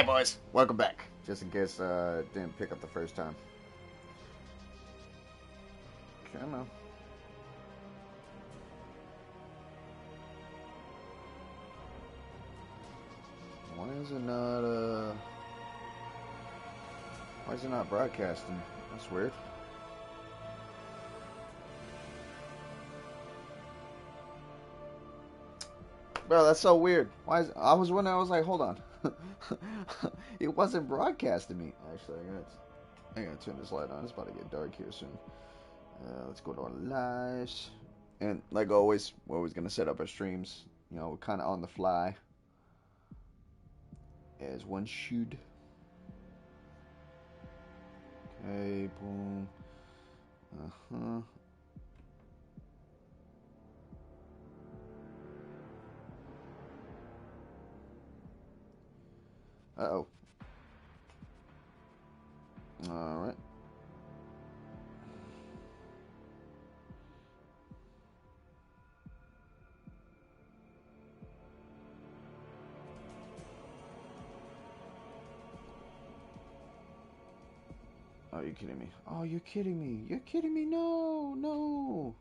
Alright, boys, welcome back. Just in case didn't pick up the first time. Come on. Why is it not broadcasting? That's weird. Bro, that's so weird. Why is I was wondering, I was like, hold on. It wasn't broadcasting me. Actually, I gotta turn this light on. It's about to get dark here soon. Let's go to our lives. And like always, we're always gonna set up our streams. You know, we're kinda on the fly. As one should. Okay, boom. Uh-huh. Uh-oh. Alright. Oh, you're kidding me. Oh, you're kidding me. You're kidding me. No, no.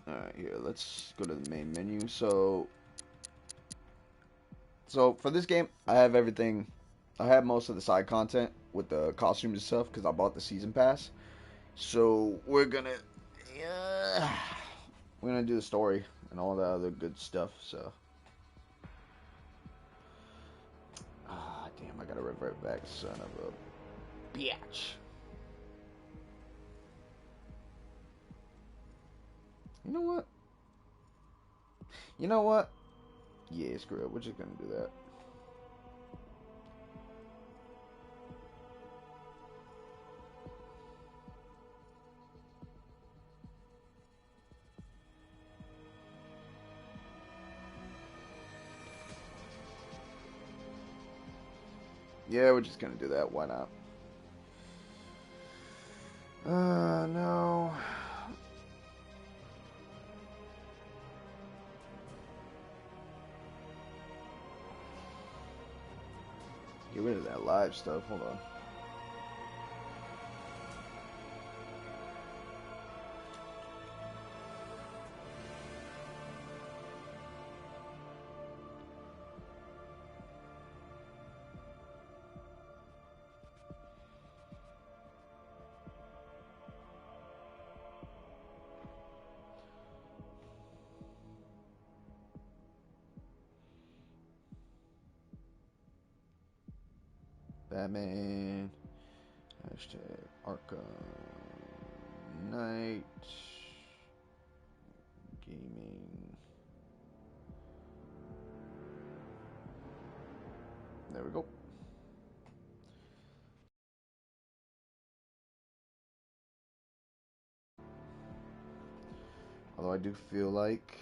Alright, here, let's go to the main menu. So for this game, I have everything. I have most of the side content with the costumes and stuff because I bought the season pass. So we're gonna do the story and all that other good stuff. So damn, I gotta revert back, son of a bitch. You know what? You know what? Yeah, screw it. We're just gonna do that. Yeah, we're just gonna do that. Why not? No. Get rid of that live stuff. Hold on. Batman. Hashtag Arkham Knight. Gaming. There we go. Although I do feel like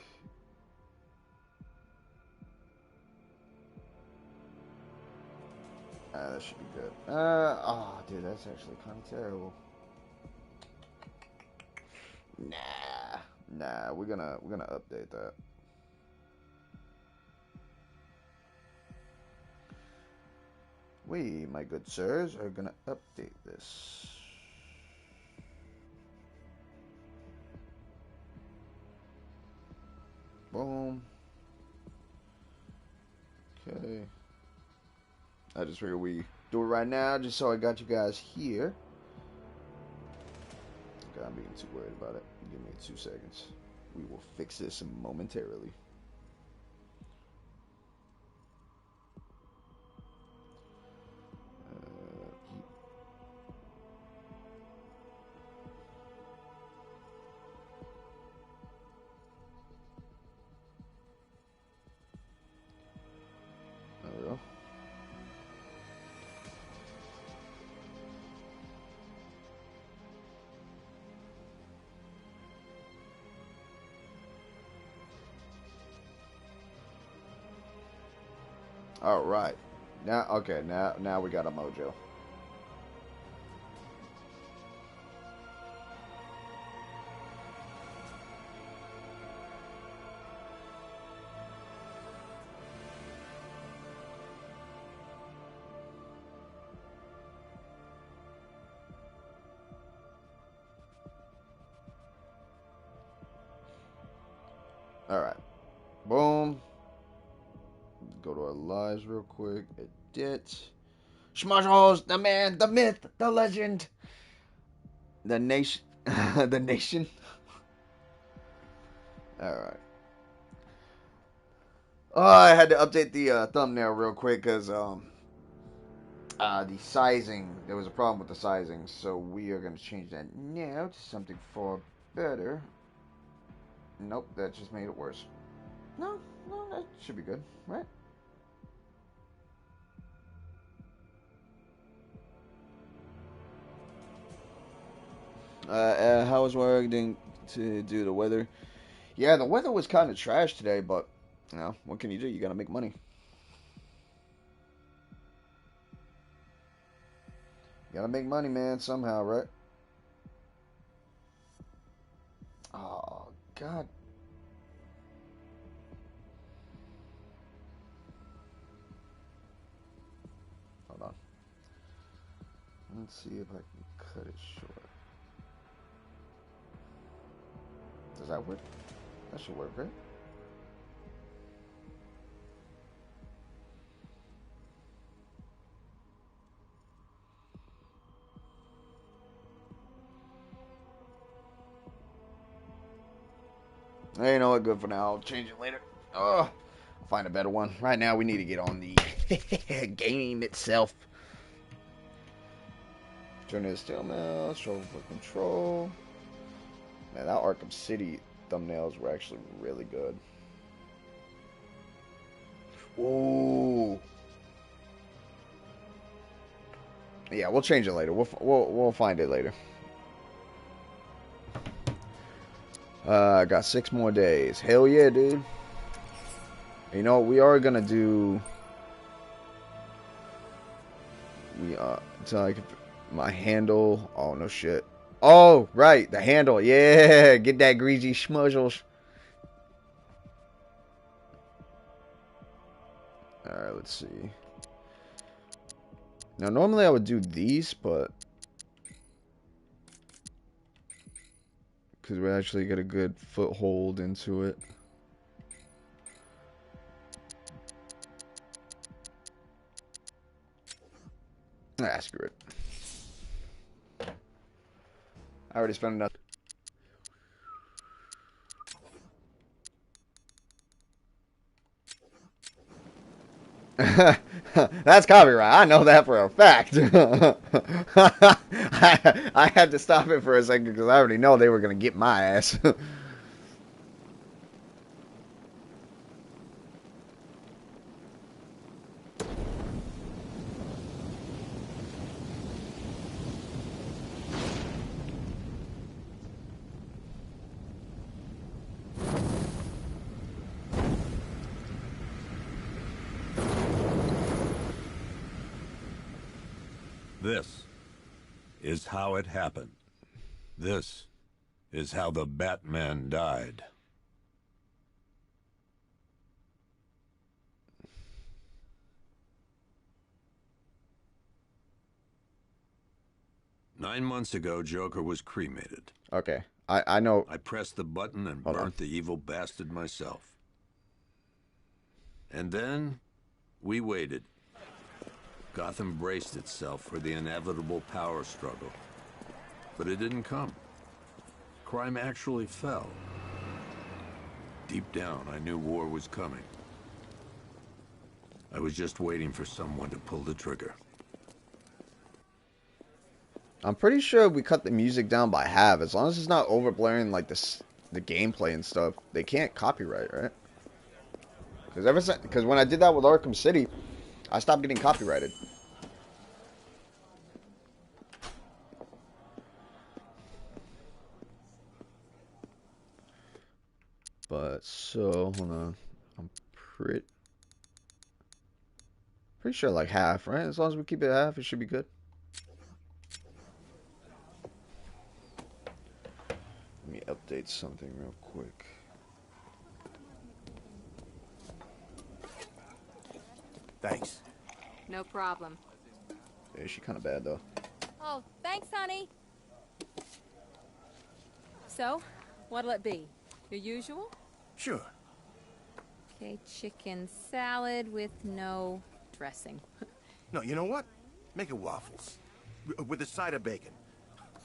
that should be good. Dude, that's actually kind of terrible. Nah, we're gonna update that. We, my good sirs, are gonna update this. Boom. Okay. I just figured we do it right now, just so I got you guys here. Okay, I'm being too worried about it. Give me 2 seconds. We will fix this momentarily. There we go. All right. Now, okay. Now we got a mojo. go to our lives real quick. Edit. Schmuzzles, the man, the myth, the legend, the nation, the nation. All right. Oh, I had to update the thumbnail real quick because the sizing, there was a problem with the sizing, so we are going to change that now to something far better. Nope, that just made it worse. No, that should be good, right? How was working to do the weather? Yeah, the weather was kind of trash today, but you know, what can you do? You gotta make money. You gotta make money, man, somehow, right? Oh, God. Hold on. Let's see if I can cut it short. Does that work? That should work, right? Hey, you know what? Good for now. I'll change it later. Oh, I'll find a better one. Right now, we need to get on the game itself. Turn to steel mouse. Struggle for control. Man, that Arkham City thumbnails were actually really good. Ooh. Yeah, we'll change it later. We'll find it later. I got 6 more days. Hell yeah, dude. You know, we are gonna do. So I can my handle. Oh no shit. Oh right, the handle. Yeah, get that greasy schmuzzles. All right, let's see. Now normally I would do these, but because we actually get a good foothold into it. Ah, screw it. I already spent enough. That's copyright. I know that for a fact. I had to stop it for a second because I already know they were going to get my ass. This is how it happened. This is how the Batman died. Nine months ago, Joker was cremated. Okay, I know. I pressed the button and Hold on. burnt the evil bastard myself. And then, we waited. Gotham braced itself for the inevitable power struggle. But it didn't come. Crime actually fell. Deep down, I knew war was coming. I was just waiting for someone to pull the trigger. I'm pretty sure we cut the music down by half. As long as it's not overblurring like the gameplay and stuff, they can't copyright, right? Because when I did that with Arkham City, I stopped getting copyrighted. But so hold on, I'm pretty sure like half, right? As long as we keep it half, it should be good. Let me update something real quick. Thanks. No problem. Yeah, she kind of bad though. Oh, thanks, honey. So, what'll it be? Your usual? Sure. Okay, chicken salad with no dressing. No, you know what? Make it waffles. With a side of bacon.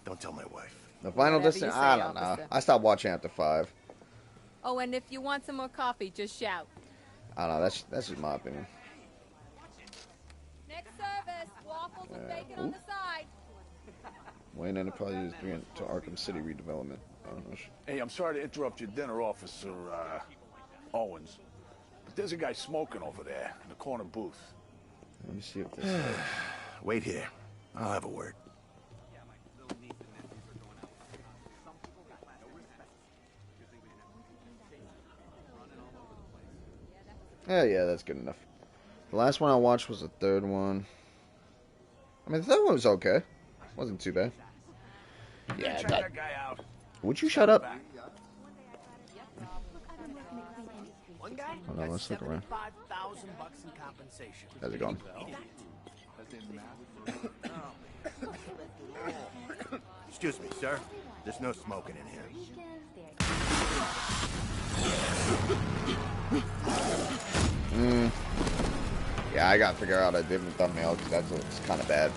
Don't tell my wife. The final Whatever you destination. say, I don't know. officer. I stopped watching after 5. Oh, and if you want some more coffee, just shout. I don't know. That's just my opinion. Next service, waffles with bacon on the side. Wayne Enterprise is doing to Arkham City redevelopment. I don't know. Hey, I'm sorry to interrupt your dinner, Officer Owens. But there's a guy smoking over there in the corner booth. Let me see if this. Wait here. I'll have a word. Yeah, that's good enough. The last one I watched was the third one. I mean, the third one was okay. Wasn't too bad. Yeah, Check that guy out. Would you shut up? One guy Hold on, let's look around. $75,000 in compensation. How's it going? Excuse me, sir. There's no smoking in here. Yeah, I gotta figure out a different thumbnail because that looks kind of bad.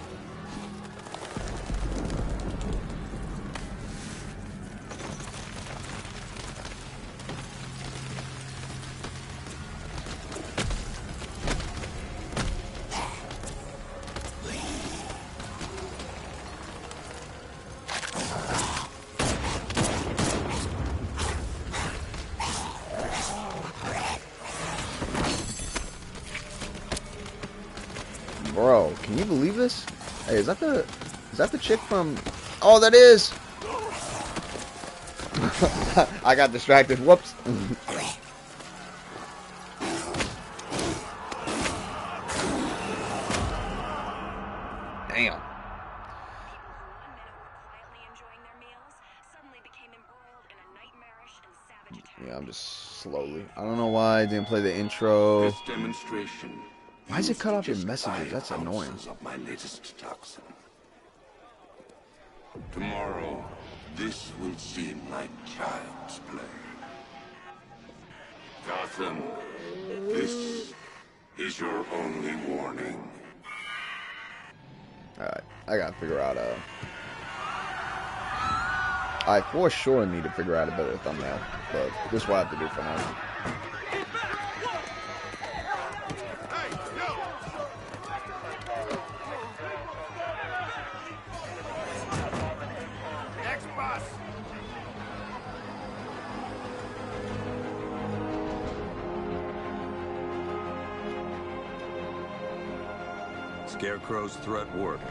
Bro, can you believe this? Hey, is that the chick from? Oh, that is. I got distracted. Whoops. Damn. Yeah, I'm just slowly. I don't know why I didn't play the intro. This demonstration. Why is it cut off your messages? That's annoying. Of my latest toxin. Tomorrow, this will seem like child's play. Gotham, this is your only warning. Alright, I gotta figure out I for sure need to figure out a better thumbnail, but this is what I have to do for now. Next bus. Scarecrow's threat worked.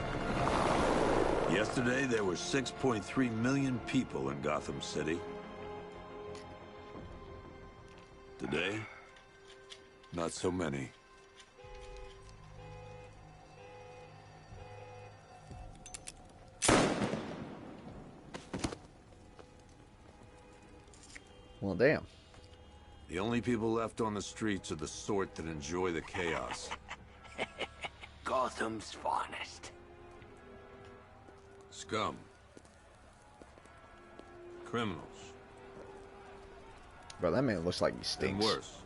Yesterday, there were 6.3 million people in Gotham City. Today, not so many. Well, damn. The only people left on the streets are the sort that enjoy the chaos. Gotham's finest. Scum. Criminals. Bro, that man looks like he And stinks. worse.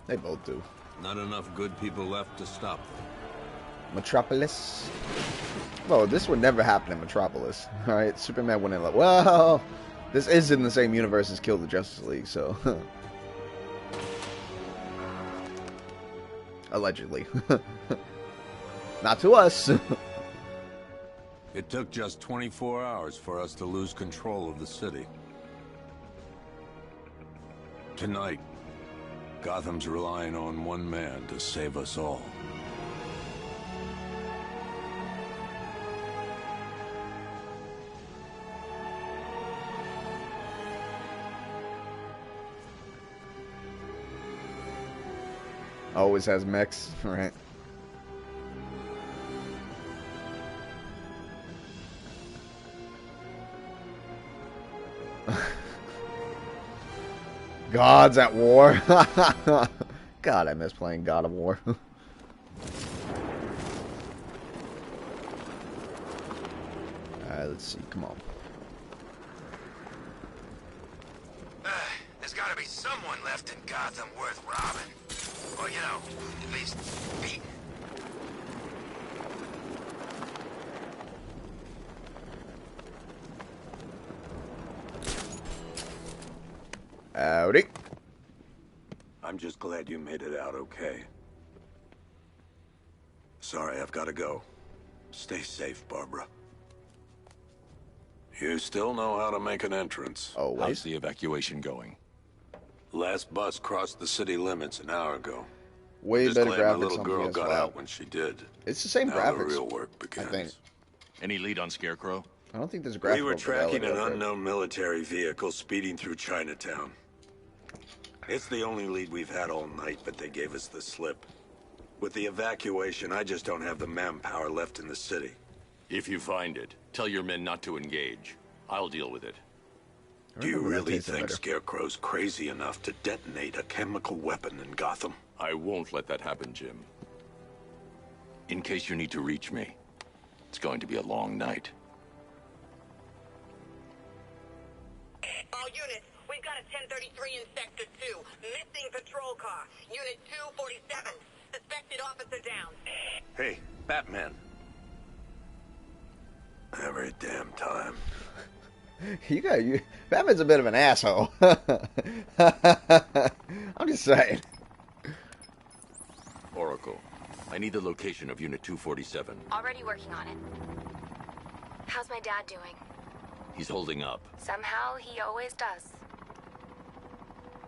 They both do. Not enough good people left to stop them. Metropolis. Bro, this would never happen in Metropolis. Alright, Superman wouldn't like, well, this is in the same universe as Kill the Justice League, so. Allegedly. Not to us. It took just 24 hours for us to lose control of the city. Tonight, Gotham's relying on one man to save us all. Always has mechs, right? God's at war. God, I miss playing God of War. Alright, let's see. Come on. There's gotta be someone left in Gotham worth robbing. Or, you know, at least beaten. Howdy. I'm just glad you made it out okay. Sorry, I've got to go. Stay safe, Barbara. You still know how to make an entrance. Oh, How's wait. the evacuation going? Last bus crossed the city limits an hour ago. Way Just better glad my graphics little on girl got PS5. out when she did. It's the same Now graphics. the real work I begins. think. Any lead on Scarecrow? I don't think there's a graphic. We were tracking an fidelity up there. unknown military vehicle speeding through Chinatown. It's the only lead we've had all night, but they gave us the slip. With the evacuation, I just don't have the manpower left in the city. If you find it, tell your men not to engage. I'll deal with it. Do you remember that really tasted think better. Scarecrow's crazy enough to detonate a chemical weapon in Gotham? I won't let that happen, Jim. In case you need to reach me, it's going to be a long night. All units, we've got a 1033 in Sector 2. Missing patrol car. Unit 247. Suspected officer down. Hey, Batman. Every damn time. You Batman's a bit of an asshole. I'm just saying. Oracle, I need the location of Unit 247. Already working on it. How's my dad doing? He's holding up. Somehow he always does.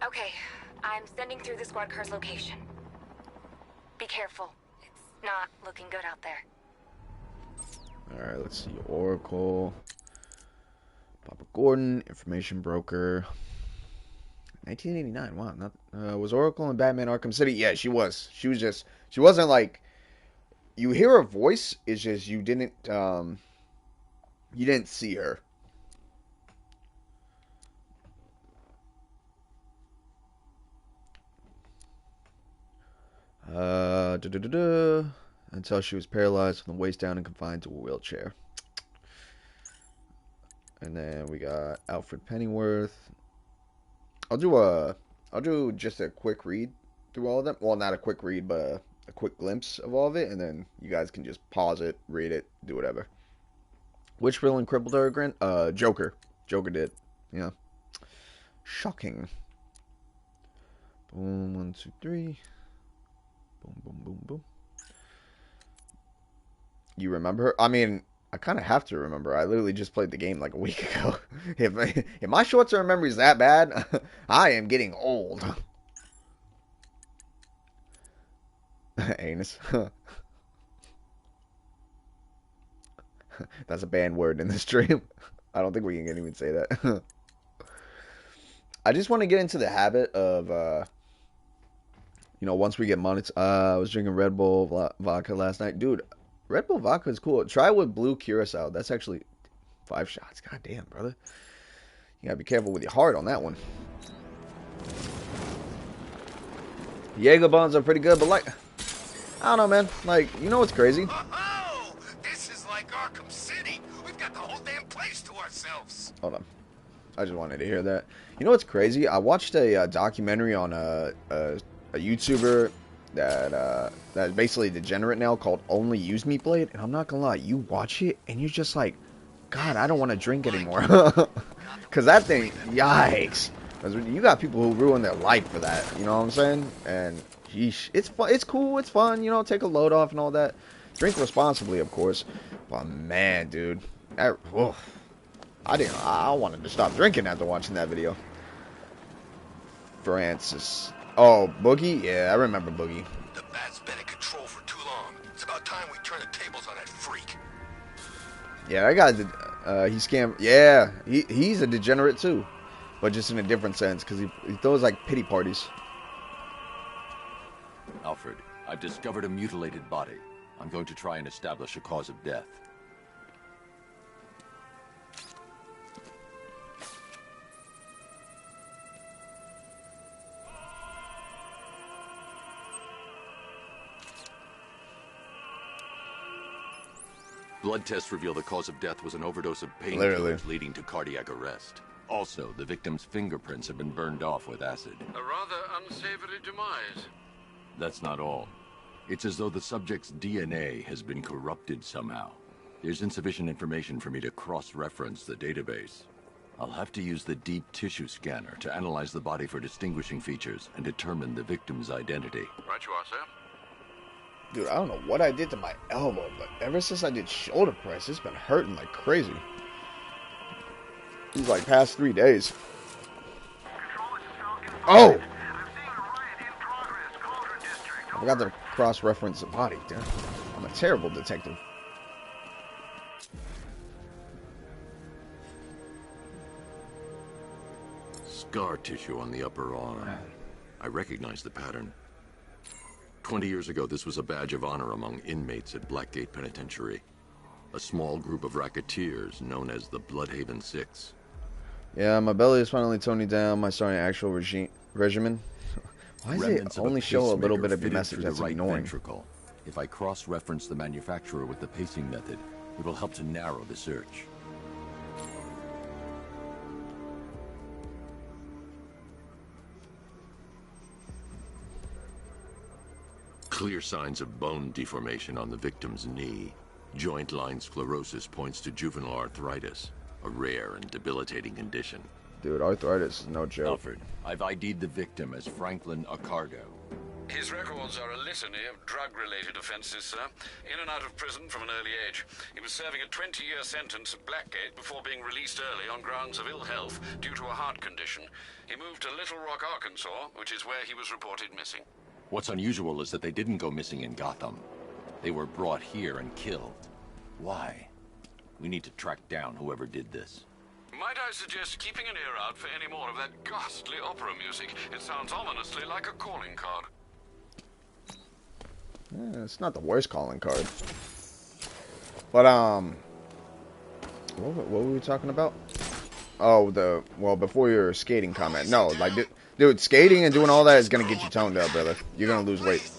Okay, I'm sending through the squad car's location. Be careful. It's not looking good out there. Alright, let's see. Oracle. Papa Gordon, information broker. 1989. Wow, not was Oracle in Batman Arkham City? Yeah, she was. She wasn't like, you hear her voice, it's just you didn't see her. Until she was paralyzed from the waist down and confined to a wheelchair. And then we got Alfred Pennyworth. I'll do just a quick read through all of them. Well, not a quick read, but a quick glimpse of all of it, and then you guys can just pause it, read it, do whatever. Which villain crippled her again? Joker. Joker did. Yeah. Shocking. Boom, 1, 2, 3. Boom, boom, boom, boom. You remember her? I mean, I kind of have to remember. I literally just played the game like a week ago. If my short-term memory is that bad, I am getting old. Anus. That's a banned word in this stream. I don't think we can even say that. I just want to get into the habit of, once we get money. I was drinking Red Bull vodka last night. Dude, Red Bull vodka is cool. Try it with blue curacao. That's actually 5 shots. God damn, brother. You gotta be careful with your heart on that one. Jaeger bombs are pretty good, but like, I don't know, man. Like, you know what's crazy? Oh, this is like Arkham City. We've got the whole damn place to ourselves. Hold on. I just wanted to hear that. You know what's crazy? I watched a documentary on a YouTuber that's basically degenerate now called Only Use Me Blade, and I'm not gonna lie, you watch it and you're just like, God, I don't want to drink anymore. Cause that thing, yikes. Cause you got people who ruin their life for that. You know what I'm saying? And yeesh, it's fun, it's cool, it's fun. You know, take a load off and all that. Drink responsibly, of course. But man, dude, I wanted to stop drinking after watching that video. Francis. Oh, Boogie? Yeah, I remember Boogie. The bat's been in control for too long. It's about time we turn the tables on that freak. Yeah, that guy, he scammed. Yeah, he's a degenerate too. But just in a different sense, because he throws like pity parties. Alfred, I've discovered a mutilated body. I'm going to try and establish a cause of death. Blood tests reveal the cause of death was an overdose of painkillers leading to cardiac arrest. Also, the victim's fingerprints have been burned off with acid. A rather unsavory demise. That's not all. It's as though the subject's DNA has been corrupted somehow. There's insufficient information for me to cross-reference the database. I'll have to use the deep tissue scanner to analyze the body for distinguishing features and determine the victim's identity. Right you are, sir. Dude, I don't know what I did to my elbow, but ever since I did shoulder press, it's been hurting like crazy. These like past 3 days. Oh! I forgot to cross-reference the body. Damn. I'm a terrible detective. Scar tissue on the upper arm. I recognize the pattern. 20 years ago, this was a badge of honor among inmates at Blackgate Penitentiary. A small group of racketeers known as the Bloodhaven Six. Yeah, my belly is finally toning down. My starting actual regimen. Why does it only show a little bit of a message that's ignoring? Ventricle. If I cross-reference the manufacturer with the pacing method, it will help to narrow the search. Clear signs of bone deformation on the victim's knee. Joint line sclerosis points to juvenile arthritis, a rare and debilitating condition. Dude, arthritis is no joke. Alfred, I've ID'd the victim as Franklin Accardo. His records are a litany of drug-related offenses, sir. In and out of prison from an early age. He was serving a 20-year sentence at Blackgate before being released early on grounds of ill health due to a heart condition. He moved to Little Rock, Arkansas, which is where he was reported missing. What's unusual is that they didn't go missing in Gotham. They were brought here and killed. Why? We need to track down whoever did this. Might I suggest keeping an ear out for any more of that ghastly opera music? It sounds ominously like a calling card. Yeah, it's not the worst calling card. But, what were we talking about? Oh, well, before your skating comment. No, like, dude, skating and doing all that is gonna get you toned up, brother. You're gonna lose weight.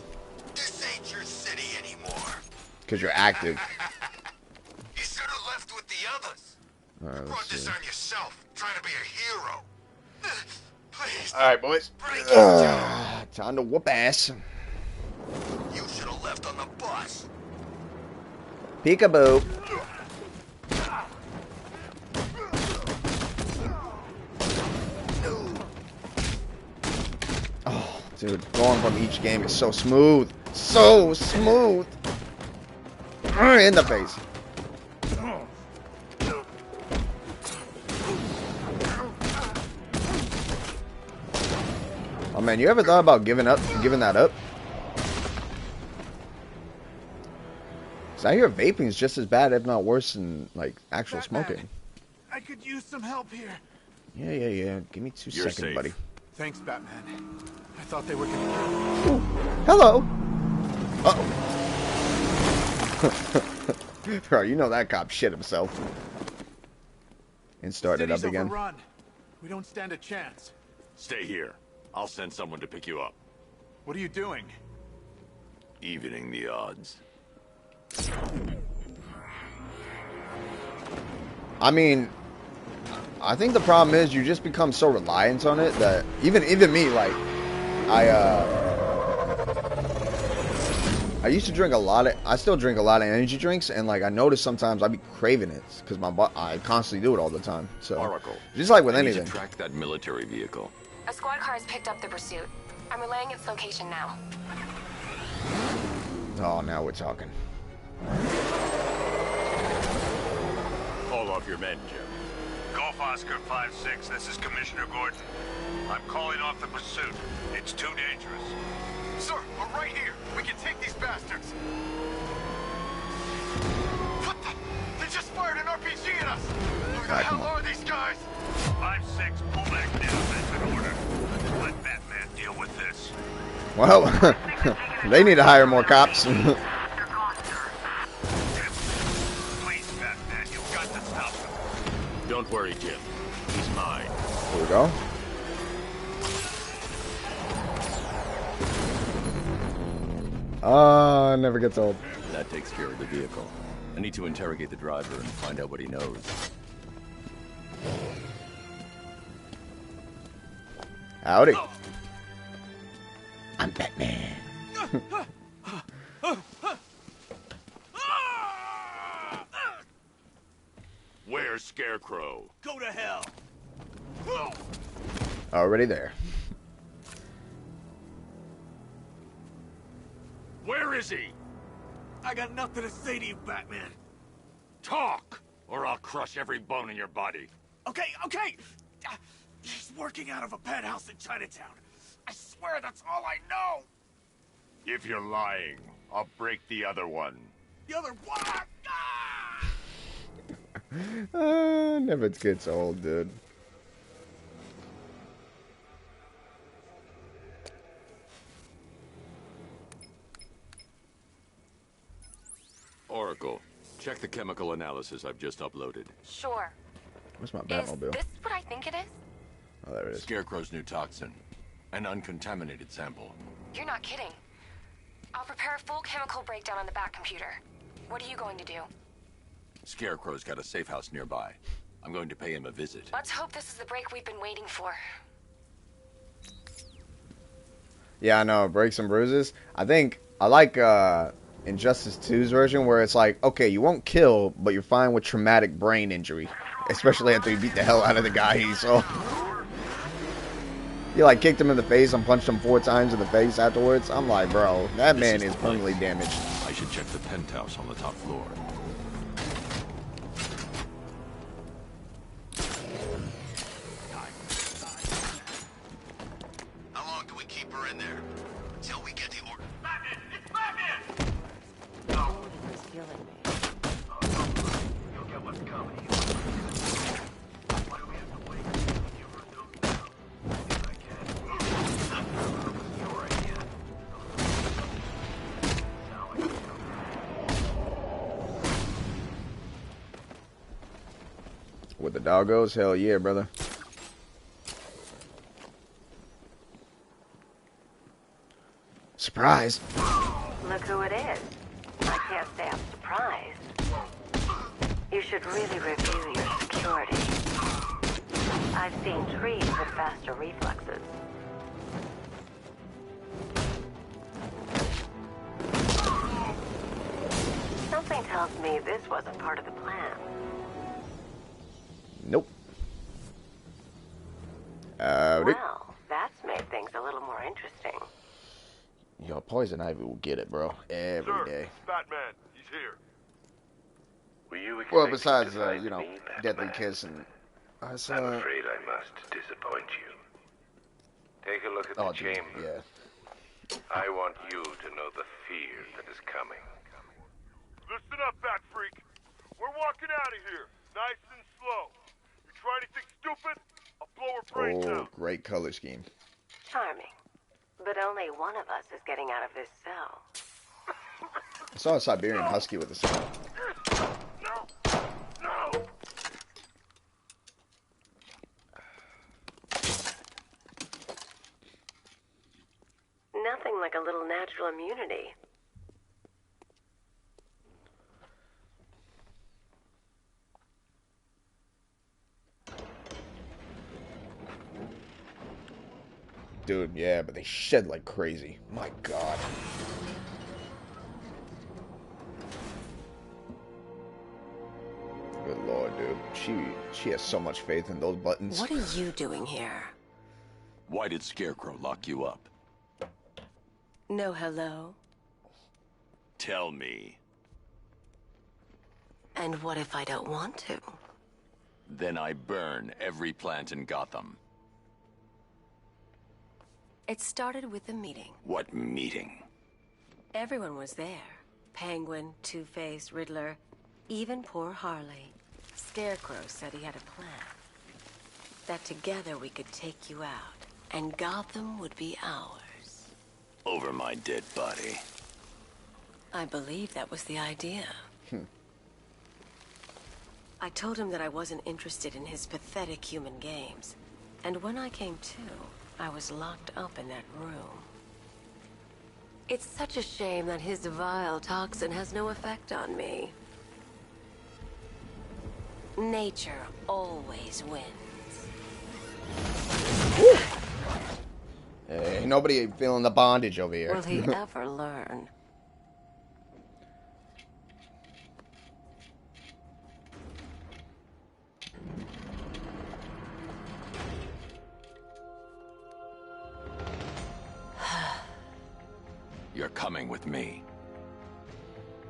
This ain't your city anymore. Because you're active. You should have left with the others. Alright, Brought let's this see. on yourself, trying to be a hero. Please. Alright, boys. Break it down. Time to whoop ass. You should have left on the bus. Peekaboo. Oh, dude, going from each game is so smooth. So smooth. In the face. Oh man, you ever thought about giving that up? So I hear vaping is just as bad, if not worse, than like actual smoking. I could use some help here. Yeah. Give me 2 seconds, safe. buddy. Thanks, Batman. I thought they were gonna. Ooh, hello. Uh-oh. Bro, you know that cop shit himself. And started up again. Overrun. We don't stand a chance. Stay here. I'll send someone to pick you up. What are you doing? Evening the odds. I mean, I think the problem is you just become so reliant on it that even me, like, I used to drink a lot of, I still drink a lot of energy drinks, and like I notice sometimes I be craving it because I constantly do it all the time. So Oracle, just like with I need anything. to track that military vehicle. A squad car has picked up the pursuit. I'm relaying its location now. Oh, now we're talking. Call off your men, Jim. Golf Oscar 5-6, this is Commissioner Gordon. I'm calling off the pursuit. It's too dangerous. Sir, we're right here. We can take these bastards. What the? They just fired an RPG at us. Who the hell are these guys? 5-6, pull back now. That's an order. Let Batman deal with this. Well, they need to hire more cops. Please, Batman, you've got to stop them. Don't worry, Jim. He's mine. Here we go. Never gets old. That takes care of the vehicle. I need to interrogate the driver and find out what he knows. Howdy. I'm Batman. Where's Scarecrow? Go to hell. Already there. Where is he? I got nothing to say to you, Batman. Talk, or I'll crush every bone in your body. Okay. He's working out of a penthouse in Chinatown. I swear that's all I know. If you're lying, I'll break the other one. The other one. Never gets old, dude. Oracle, check the chemical analysis I've just uploaded. Sure. Where's my Batmobile? Is this what I think it is? Oh, there it is. Scarecrow's new toxin. An uncontaminated sample. You're not kidding. I'll prepare a full chemical breakdown on the back computer. What are you going to do? Scarecrow's got a safe house nearby. I'm going to pay him a visit. Let's hope this is the break we've been waiting for. Yeah, I know. Breaks and bruises. I think I like Injustice 2's version where it's like, okay, you won't kill, but you're fine with traumatic brain injury. Especially after you beat the hell out of the guy he saw. You like kicked him in the face and punched him 4 times in the face afterwards. I'm like, bro, that man is permanently damaged. I should check the penthouse on the top floor. How long do we keep her in there? Until we get the order. Batman! It's Batman! No. He's feeling me. You'll get what's coming. Why do we have to wait? Give her a note now. If I can. Your idea. With the doggos? Hell yeah, brother. Surprise! Look who it is. I can't say I'm surprised. You should really review your security. I've seen trees with faster reflexes. Something tells me this wasn't part of the plan. Nope. Well, that's made things a little more interesting. Yo, Poison Ivy will get it, bro. Every day. Batman, he's here. Were you Well, expecting besides, to find you know, me, Batman? Deadly Kiss and... I'm afraid I must disappoint you. Take a look at the dude, chamber. yeah. I want you to know the fear that is coming. Listen up, Bat Freak. We're walking out of here, nice and slow. You try anything stupid, I'll blow her brains Oh, out. great color scheme. Charming. But only one of us is getting out of this cell. I saw a Siberian Husky with a sound. No! Nothing like a little natural immunity. Dude, yeah, but they shed like crazy. My God. Good Lord, dude. She has so much faith in those buttons. What are you doing here? Why did Scarecrow lock you up? No hello? Tell me. And what if I don't want to? Then I burn every plant in Gotham. It started with a meeting. What meeting? Everyone was there. Penguin, Two-Face, Riddler, even poor Harley. Scarecrow said he had a plan. That together we could take you out, and Gotham would be ours. Over my dead body. I believe that was the idea. I told him that I wasn't interested in his pathetic human games. And when I came to, I was locked up in that room. It's such a shame that his vile toxin has no effect on me. Nature always wins. Ain't nobody feeling the bondage over here. Will he ever learn? You're coming with me.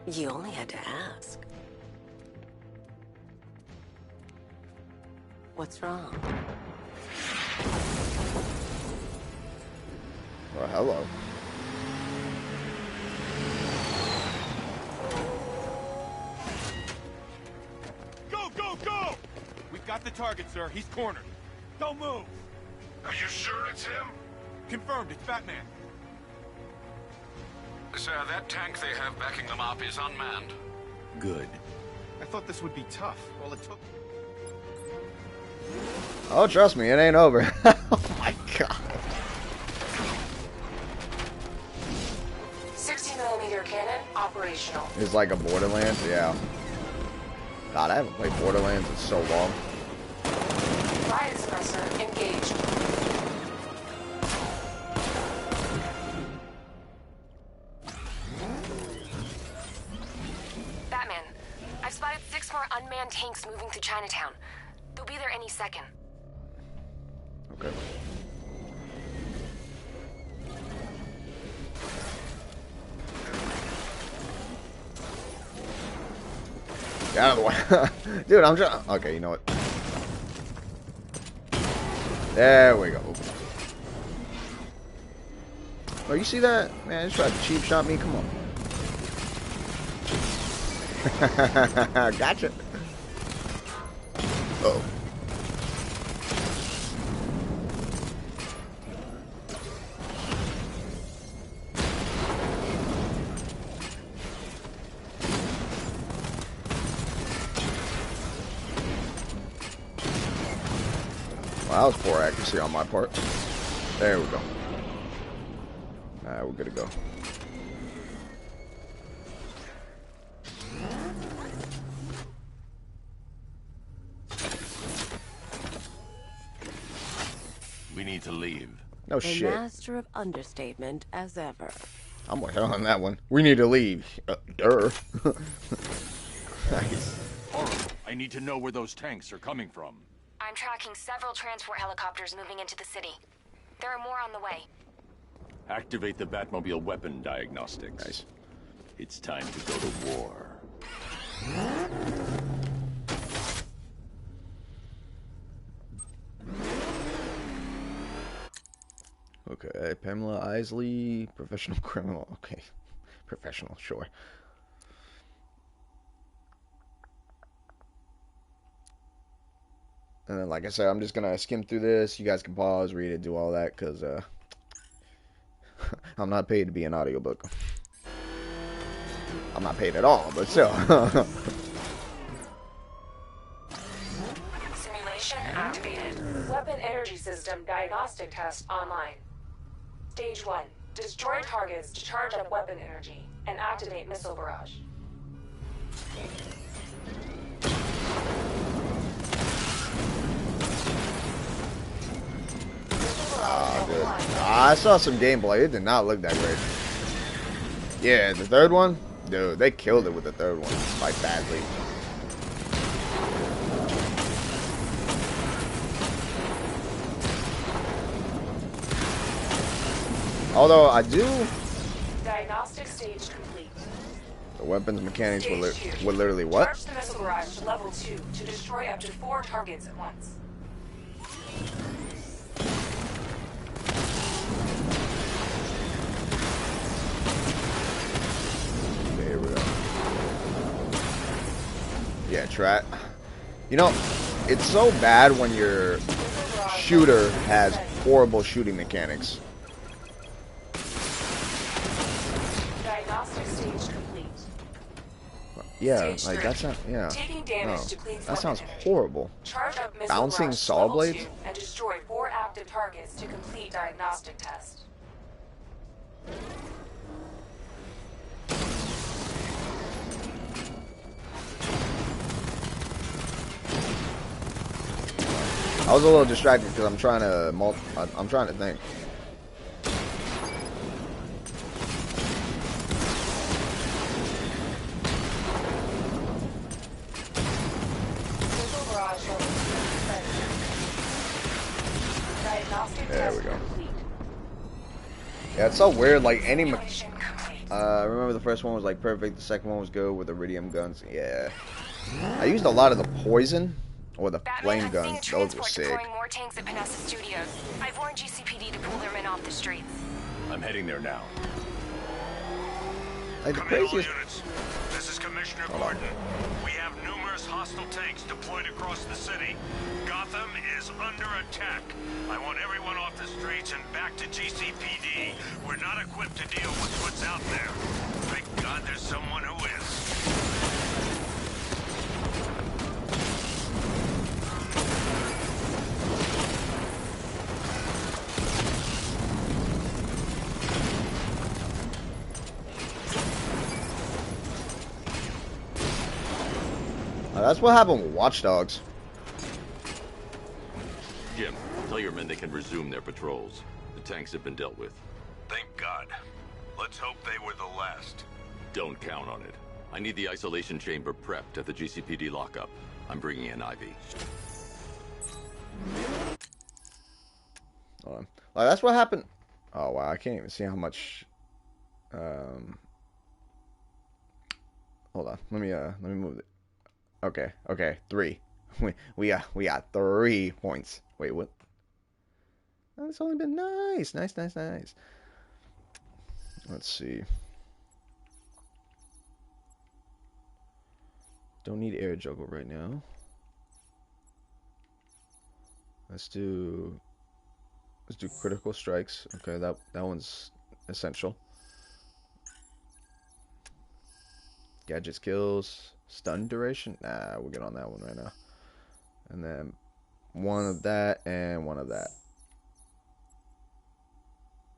You only had to ask. What's wrong? Well, hello. Go, go, go! We've got the target, sir. He's cornered. Don't move. Are you sure it's him? Confirmed, it's Batman. Sir, that tank they have backing them up is unmanned. Good. I thought this would be tough. All it took... Oh, trust me, it ain't over. Oh my god. 60mm cannon operational. It's like a Borderlands, yeah. God, I haven't played Borderlands in so long. Riot suppressor engaged. Batman, I've spotted 6 more unmanned tanks moving through Chinatown. They'll be there any second. Okay. Get out of the way. Dude, I'm just... Okay, you know what? There we go. Oh, you see that? Man, just tried to cheap shot me. Come on. Gotcha. Uh-oh. Wow, that was poor accuracy on my part. There we go. Alright, we're good to go. We need to leave. No shit. Master of understatement as ever. I'm with her on that one. We need to leave. Duh. Nice. Horrible. I need to know where those tanks are coming from. I'm tracking several transport helicopters moving into the city. There are more on the way. Activate the Batmobile weapon diagnostics. Nice. It's time to go to war. Okay, Pamela Isley, professional criminal. Okay, professional, sure. And then, like I said, I'm just gonna skim through this. You guys can pause, read it, do all that, because I'm not paid to be an audiobook. I'm not paid at all, but still. Simulation activated. Weapon energy system diagnostic test online. Stage 1. Destroy targets to charge up weapon energy and activate missile barrage. Oh, good. I saw some gameplay. It did not look that great. Yeah, the third one? Dude, they killed it with the third one. Like, badly. Although, I do... Diagnostic stage complete. The weapons mechanics were literally what? Charge the missile barrage to level 2 to destroy up to 4 targets at once. Here we go. Yeah, try. You know, it's so bad when your shooter has horrible shooting mechanics. Diagnostic stage complete. Yeah, like that's not. Yeah. Taking damage to clean That sounds weapon horrible. Charge up missile Bouncing barrage saw level blades? 2 and destroy 4 active targets to complete diagnostic test. I was a little distracted because I'm trying to think. Yeah, it's so weird. Like remember the first one was like perfect. The second one was good with iridium guns. Yeah, I used a lot of the poison or the flame guns. Those were sick. Deploying more tanks at Panessa Studios. I've warned GCPD to pull their men off the streets. I'm heading there now. Like the Come in, all craziest. units. This is Commissioner Gordon. We have numerous hostile tanks deployed across the city. Gotham is under attack. I want everyone off the streets and back to GCPD. We're not equipped to deal with what's out there. Thank God there's someone who is. That's what happened with Watch Dogs. Jim, tell your men they can resume their patrols. The tanks have been dealt with. Thank God. Let's hope they were the last. Don't count on it. I need the isolation chamber prepped at the GCPD lockup. I'm bringing in Ivy. Hold on. Like, that's what happened. Oh wow, I can't even see how much. Hold on. Let me move it. Okay, 3. We got 3 points. Wait, what? Oh, it's only been nice. Let's see. Don't need air juggle right now. Let's do critical strikes. Okay, that one's essential. Gadget skills, stun duration. Nah, we'll get on that one right now. And then one of that and one of that.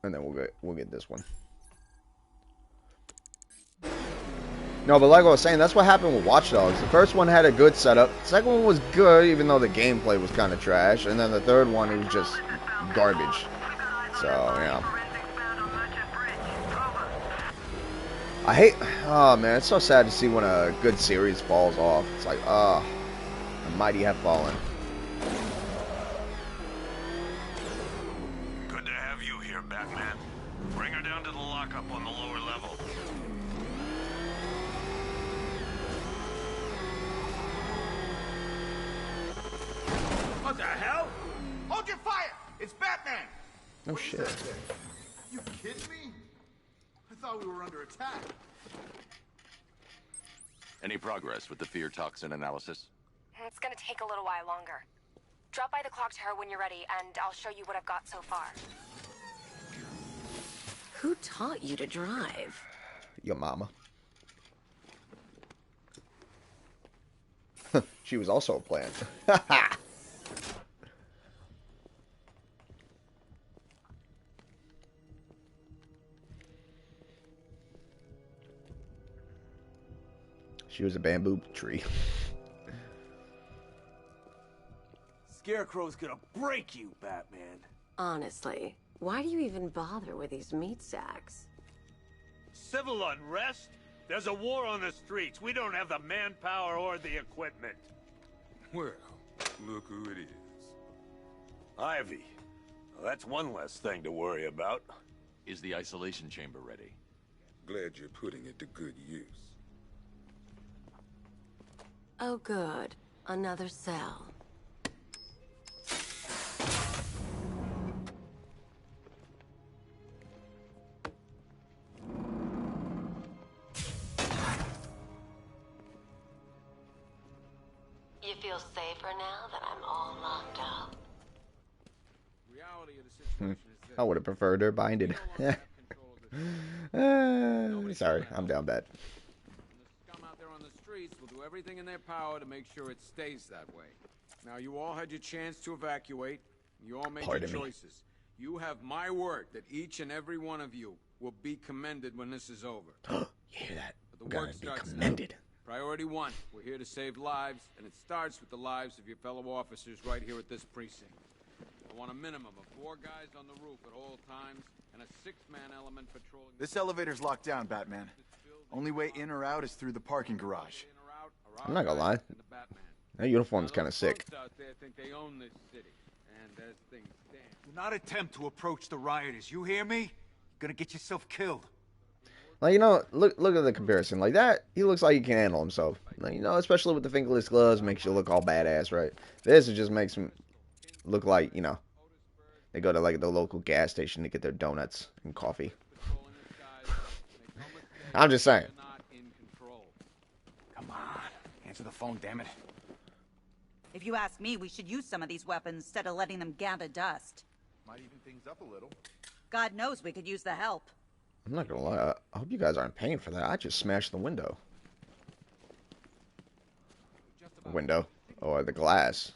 And then we'll get this one. No, but like I was saying, that's what happened with Watch Dogs. The first one had a good setup. The second one was good, even though the gameplay was kind of trash. And then the third one, it was just garbage. So, yeah. I hate... Oh, man, it's so sad to see when a good series falls off. It's like, the mighty have fallen. Good to have you here, Batman. Bring her down to the lockup on the lower level. What the hell? Hold your fire! It's Batman! Oh, shit. You kidding me? I thought we were under attack. Any progress with the fear toxin analysis? It's gonna take a little while longer. Drop by the clock tower when you're ready, and I'll show you what I've got so far. Who taught you to drive? Your mama. She was also a plant. She was a bamboo tree. Scarecrow's gonna break you, Batman. Honestly, why do you even bother with these meat sacks? Civil unrest? There's a war on the streets. We don't have the manpower or the equipment. Well, look who it is. Ivy. Well, that's one less thing to worry about. Is the isolation chamber ready? Glad you're putting it to good use. Oh, good. Another cell. You feel safer now that I'm all locked up? Reality of the situation is this. I would have preferred her binded. Sorry, I'm down bad. The scum out there on the streets will do everything in their power to make sure it stays that way. Now, you all had your chance to evacuate. You all made your choices. You have my word that each and every one of you will be commended when this is over. You hear that? But the Gotta work be starts commended. now. Priority 1, we're here to save lives, and it starts with the lives of your fellow officers right here at this precinct. I want a minimum of 4 guys on the roof at all times, and a 6-man element patrolling... This elevator's locked down, Batman. Only way in or out is through the parking garage. I'm not gonna lie. That uniform's kind of sick. Out there think they own this city, and as things stand... Do not attempt to approach the rioters, you hear me? Gonna get yourself killed. Like, look at the comparison. Like that, he looks like he can handle himself. Like, especially with the fingerless gloves, makes you look all badass, right? This it just makes him look like, they go to like the local gas station to get their donuts and coffee. I'm just saying. Come on, answer the phone, damn it. If you ask me, we should use some of these weapons instead of letting them gather dust. Might even things up a little. God knows we could use the help. I'm not gonna lie. I hope you guys aren't paying for that. I just smashed the window. Window. Or the glass.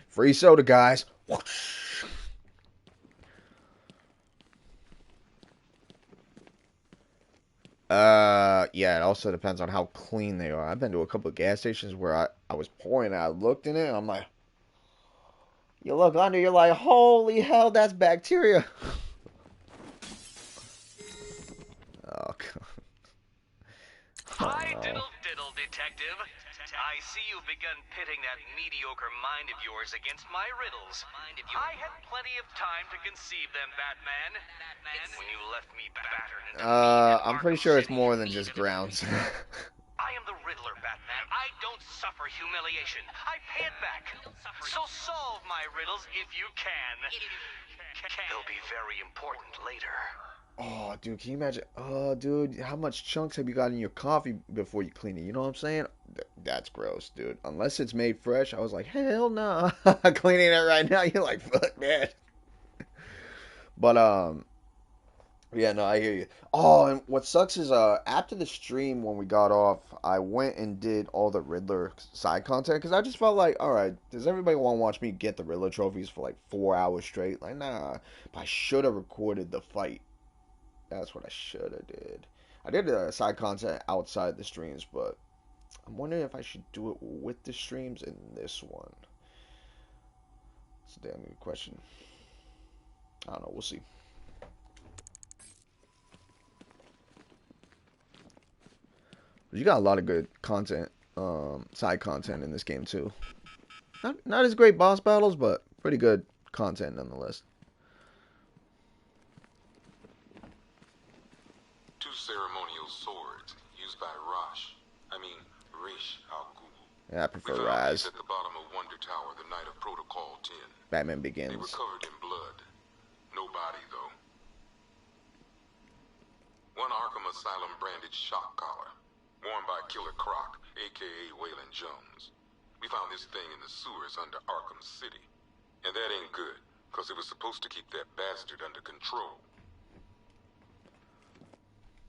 Free soda, guys. Yeah, it also depends on how clean they are. I've been to a couple of gas stations where I was pouring and I looked in it and I'm like, you look under, you're like, holy hell, that's bacteria. Oh, God. Hi, diddle, detective. I see you've begun pitting that mediocre mind of yours against my riddles. I had plenty of time to conceive them, Batman. When you left me battered into I'm pretty sure it's more than just grounds. I am the Riddler, Batman. I don't suffer humiliation. I pay it back. So solve my riddles if you can. They'll be very important later. Oh, dude, can you imagine? Oh, dude, how much chunks have you got in your coffee before you clean it? You know what I'm saying? That's gross, dude. Unless it's made fresh, I was like, hell no. Cleaning it right now, you're like, fuck that. But, yeah, no, I hear you. Oh, and what sucks is, after the stream, when we got off, I went and did all the Riddler side content, because I just felt like, alright, does everybody want to watch me get the Riddler trophies for, like, 4 hours straight? Like, nah. But I should have recorded the fight. That's what I should have did. I did side content outside the streams, but I'm wondering if I should do it with the streams in this one. It's a damn good question. I don't know. We'll see. But you got a lot of good content, side content in this game too. Not as great boss battles, but pretty good content nonetheless. Ceremonial swords used by Rish al-Ghul. Yeah, I prefer we found Raz. these at the bottom of Wonder Tower the night of Protocol 10. Batman Begins. They were covered in blood. No body, though. One Arkham Asylum branded shock collar, worn by Killer Croc, a.k.a. Waylon Jones. We found this thing in the sewers under Arkham City. And that ain't good, because it was supposed to keep that bastard under control.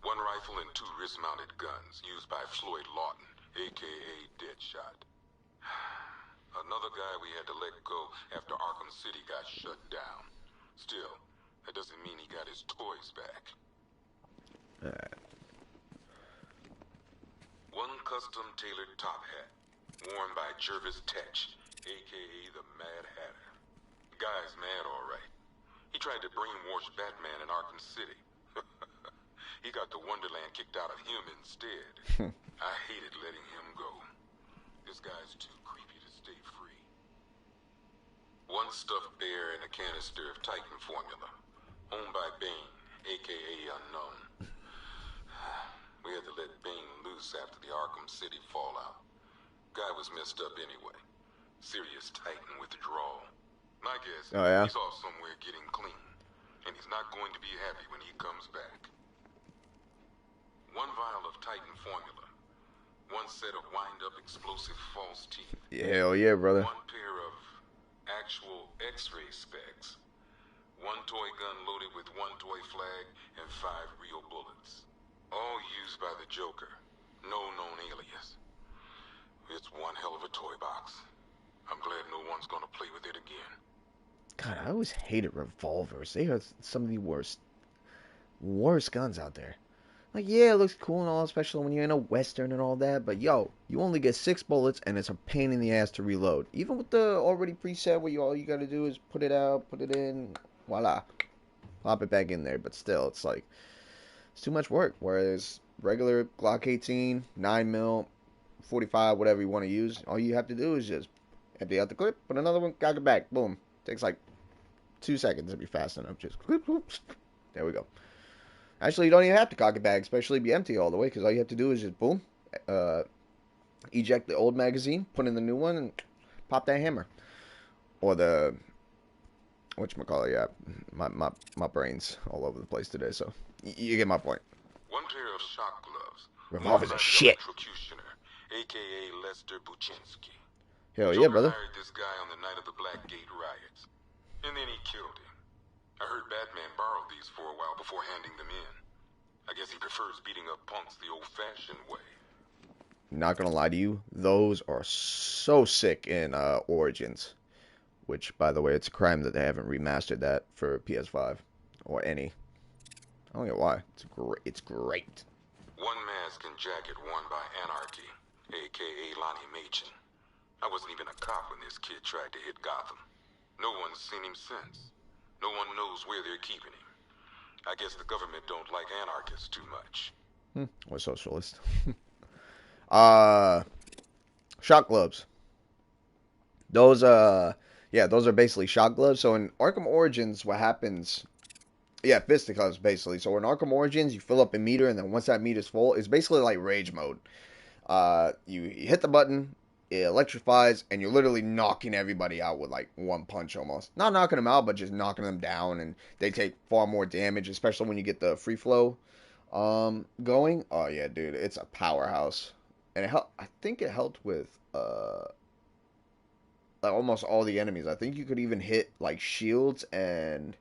One rifle and 2 wrist-mounted guns used by Floyd Lawton, a.k.a. Deadshot. Another guy we had to let go after Arkham City got shut down. Still, that doesn't mean he got his toys back. One custom-tailored top hat, worn by Jervis Tetch, a.k.a. the Mad Hatter. The guy's mad, all right. He tried to brainwash Batman in Arkham City. He got the Wonderland kicked out of him instead. I hated letting him go. This guy's too creepy to stay free. One stuffed bear and a canister of Titan formula, owned by Bane, a.k.a. Unknown. We had to let Bane loose after the Arkham City fallout. Guy was messed up anyway. Serious Titan withdrawal. My guess, he's off somewhere getting clean. And he's not going to be happy when he comes back. One vial of Titan formula. One set of wind-up explosive false teeth. Yeah, hell yeah, brother. One pair of actual X-ray specs. One toy gun loaded with 1 toy flag and 5 real bullets. All used by the Joker. No known alias. It's one hell of a toy box. I'm glad no one's gonna play with it again. God, I always hated revolvers. They are some of the worst guns out there. Like, yeah, it looks cool and all, especially when you're in a Western and all that, but yo, you only get 6 bullets, and it's a pain in the ass to reload. Even with the already preset where all you gotta do is put it out, put it in, voila. Pop it back in there, but still, it's like, it's too much work. Whereas, regular Glock 18, 9mm, 45, whatever you want to use, all you have to do is just empty out the clip, put another one, cock it back, boom. Takes like 2 seconds if you're fast enough, just clip, whoops. There we go. Actually, you don't even have to cock it back, especially be empty all the way, because all you have to do is just boom, eject the old magazine, put in the new one, and pop that hammer. Or the whatchamacallit, yeah. My brain's all over the place today, so you get my point. One pair of shock gloves. Revolvers are shit. Electrocutioner, a.k.a. Lester Buczynski. Hell yeah, brother. Joker hired this guy on the night of the Blackgate riots, and then he killed him. I heard Batman borrowed these for a while before handing them in. I guess he prefers beating up punks the old-fashioned way. Not gonna lie to you, those are so sick in Origins. Which, by the way, it's a crime that they haven't remastered that for PS5 or any. I don't know why. It's great. One mask and jacket worn by Anarchy, a.k.a. Lonnie Machin. I wasn't even a cop when this kid tried to hit Gotham. No one's seen him since. No one knows where they're keeping him. I guess the government don't like anarchists too much. Or socialist. Shock gloves. Those those are basically shock gloves. So in Arkham Origins, what happens? Yeah, fisticuffs basically. So in Arkham Origins, you fill up a meter, and then once that meter's full, it's basically like rage mode. You hit the button, it electrifies, and you're literally knocking everybody out with like one punch almost. Not knocking them out, but just knocking them down, and they take far more damage, especially when you get the free flow going. Oh yeah, dude, it's a powerhouse. And I think it helped with like almost all the enemies. I think you could even hit like shields and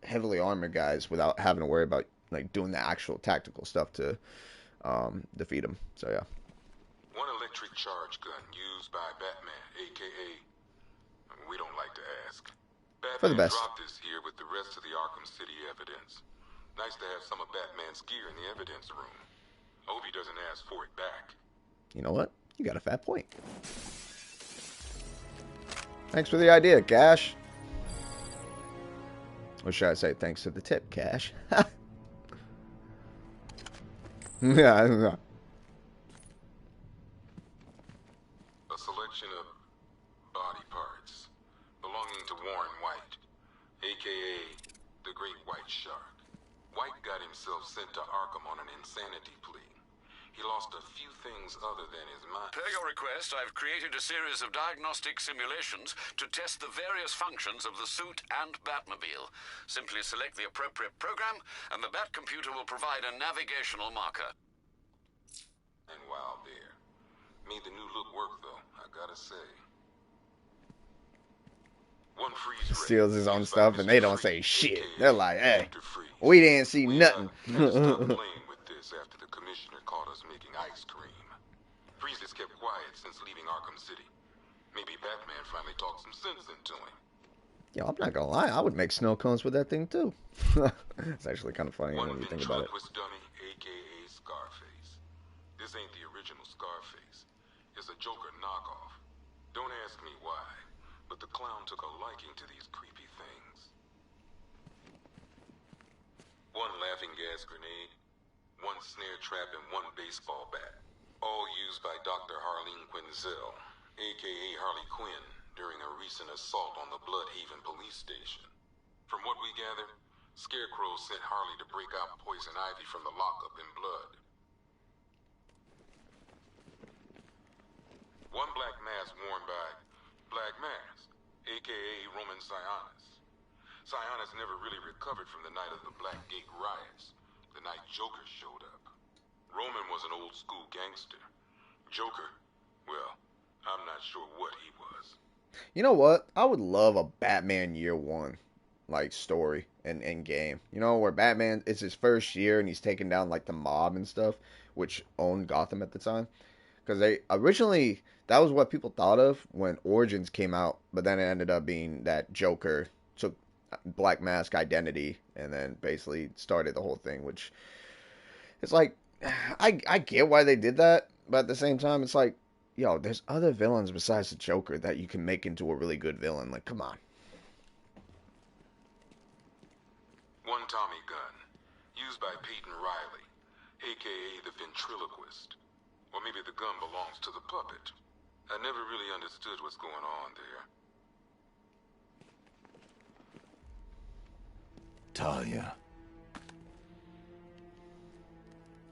heavily armored guys without having to worry about like doing the actual tactical stuff to defeat them. So yeah. One electric charge gun used by Batman, a.k.a. We don't like to ask. Batman For the best. dropped this here with the rest of the Arkham City evidence. Nice to have some of Batman's gear in the evidence room. I hope he doesn't ask for it back. You know what? You got a fat point. Thanks for the idea, Cash. Or should I say thanks for the tip, Cash? Yeah. A selection of body parts belonging to Warren White, a.k.a. the Great White Shark. White got himself sent to Arkham on an insanity plea. He lost a few things other than his mind. Per your request, I've created a series of diagnostic simulations to test the various functions of the suit and Batmobile. Simply select the appropriate program, and the Bat computer will provide a navigational marker. And wow there. Made the new look work, though, I gotta say. One freeze ray Steals his own stuff, and they don't say shit. They're like, hey, we didn't see nothing. Playing with this after the commissioner caught us making ice cream. Freeze has kept quiet since leaving Arkham City. Maybe Batman finally talked some sense into him. Yo, I'm not gonna lie, I would make snow cones with that thing too. It's actually kind of funny when you think about it. Dummy, a.k.a. Scarface. This ain't the original Scarface. It's a Joker knockoff. Don't ask me why, but the clown took a liking to these creepy things. One laughing gas grenade, one snare trap, and one baseball bat. All used by Dr. Harleen Quinzel, a.k.a. Harley Quinn, during a recent assault on the Bloodhaven police station. From what we gather, Scarecrow sent Harley to break out Poison Ivy from the lockup in blood. One black mask worn by Black Mask, a.k.a. Roman Sionis. Sionis never really recovered from the night of the Blackgate riots, the night Joker showed up. Roman was an old-school gangster. Joker, well, I'm not sure what he was. You know what? I would love a Batman Year One, like, story and game. You know, where Batman, it's his first year and he's taking down, like, the mob and stuff, which owned Gotham at the time. Because they originally, that was what people thought of when Origins came out, but then it ended up being that Joker took Black Mask identity and then basically started the whole thing, which it's like, I get why they did that, but at the same time, it's like, yo, there's other villains besides the Joker that you can make into a really good villain. Like, come on. One Tommy gun, used by Peyton Riley, a.k.a. the ventriloquist. Or maybe the gun belongs to the puppet. I never really understood what's going on there. Talia.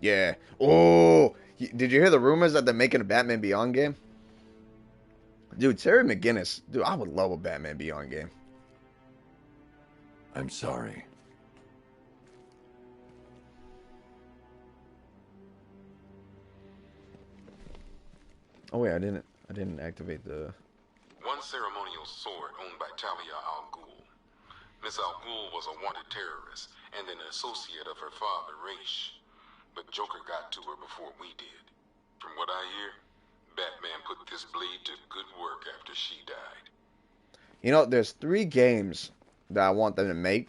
Yeah. Oh, did you hear the rumors that they're making a Batman Beyond game? Dude, Terry McGinnis. Dude, I would love a Batman Beyond game. I'm sorry. Oh wait, I didn't activate the. One ceremonial sword owned by Talia al Ghul. Miss al Ghul was a wanted terrorist and an associate of her father, Raish. But Joker got to her before we did. From what I hear, Batman put this blade to good work after she died. You know, there's 3 games that I want them to make,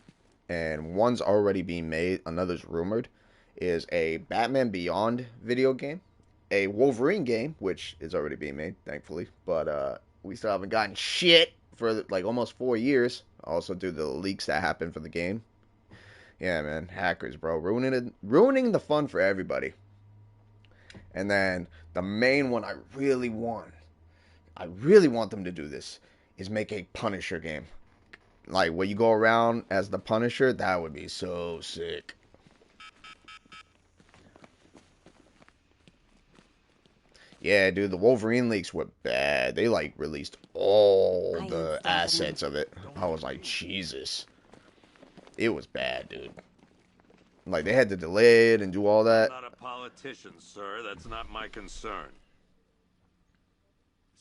and one's already being made, another's rumored, is a Batman Beyond video game, a Wolverine game, which is already being made, thankfully, but we still haven't gotten shit for like almost 4 years, also due to the leaks that happened for the game. Yeah, man, hackers, bro, ruining the fun for everybody. And then the main one I really want them to do this, is make a Punisher game. Like, where you go around as the Punisher, that would be so sick. Yeah, dude, the Wolverine leaks were bad. They, like, released all the assets of it. I was like, Jesus. It was bad, dude. Like, they had to delay it and do all that. I'm not a politician, sir. That's not my concern.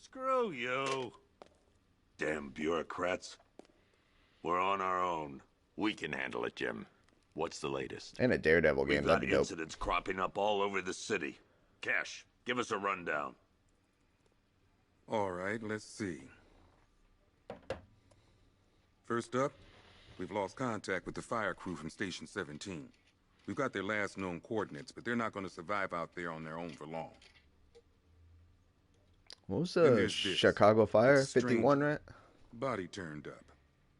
Screw you. Damn bureaucrats. We're on our own. We can handle it, Jim. What's the latest? And a Daredevil game, that'd be dope. Incidents cropping up all over the city. Cash, give us a rundown. All right, let's see. First up, we've lost contact with the fire crew from Station 17. We've got their last known coordinates, but they're not going to survive out there on their own for long. What was the Chicago Fire? 51, right? Body turned up.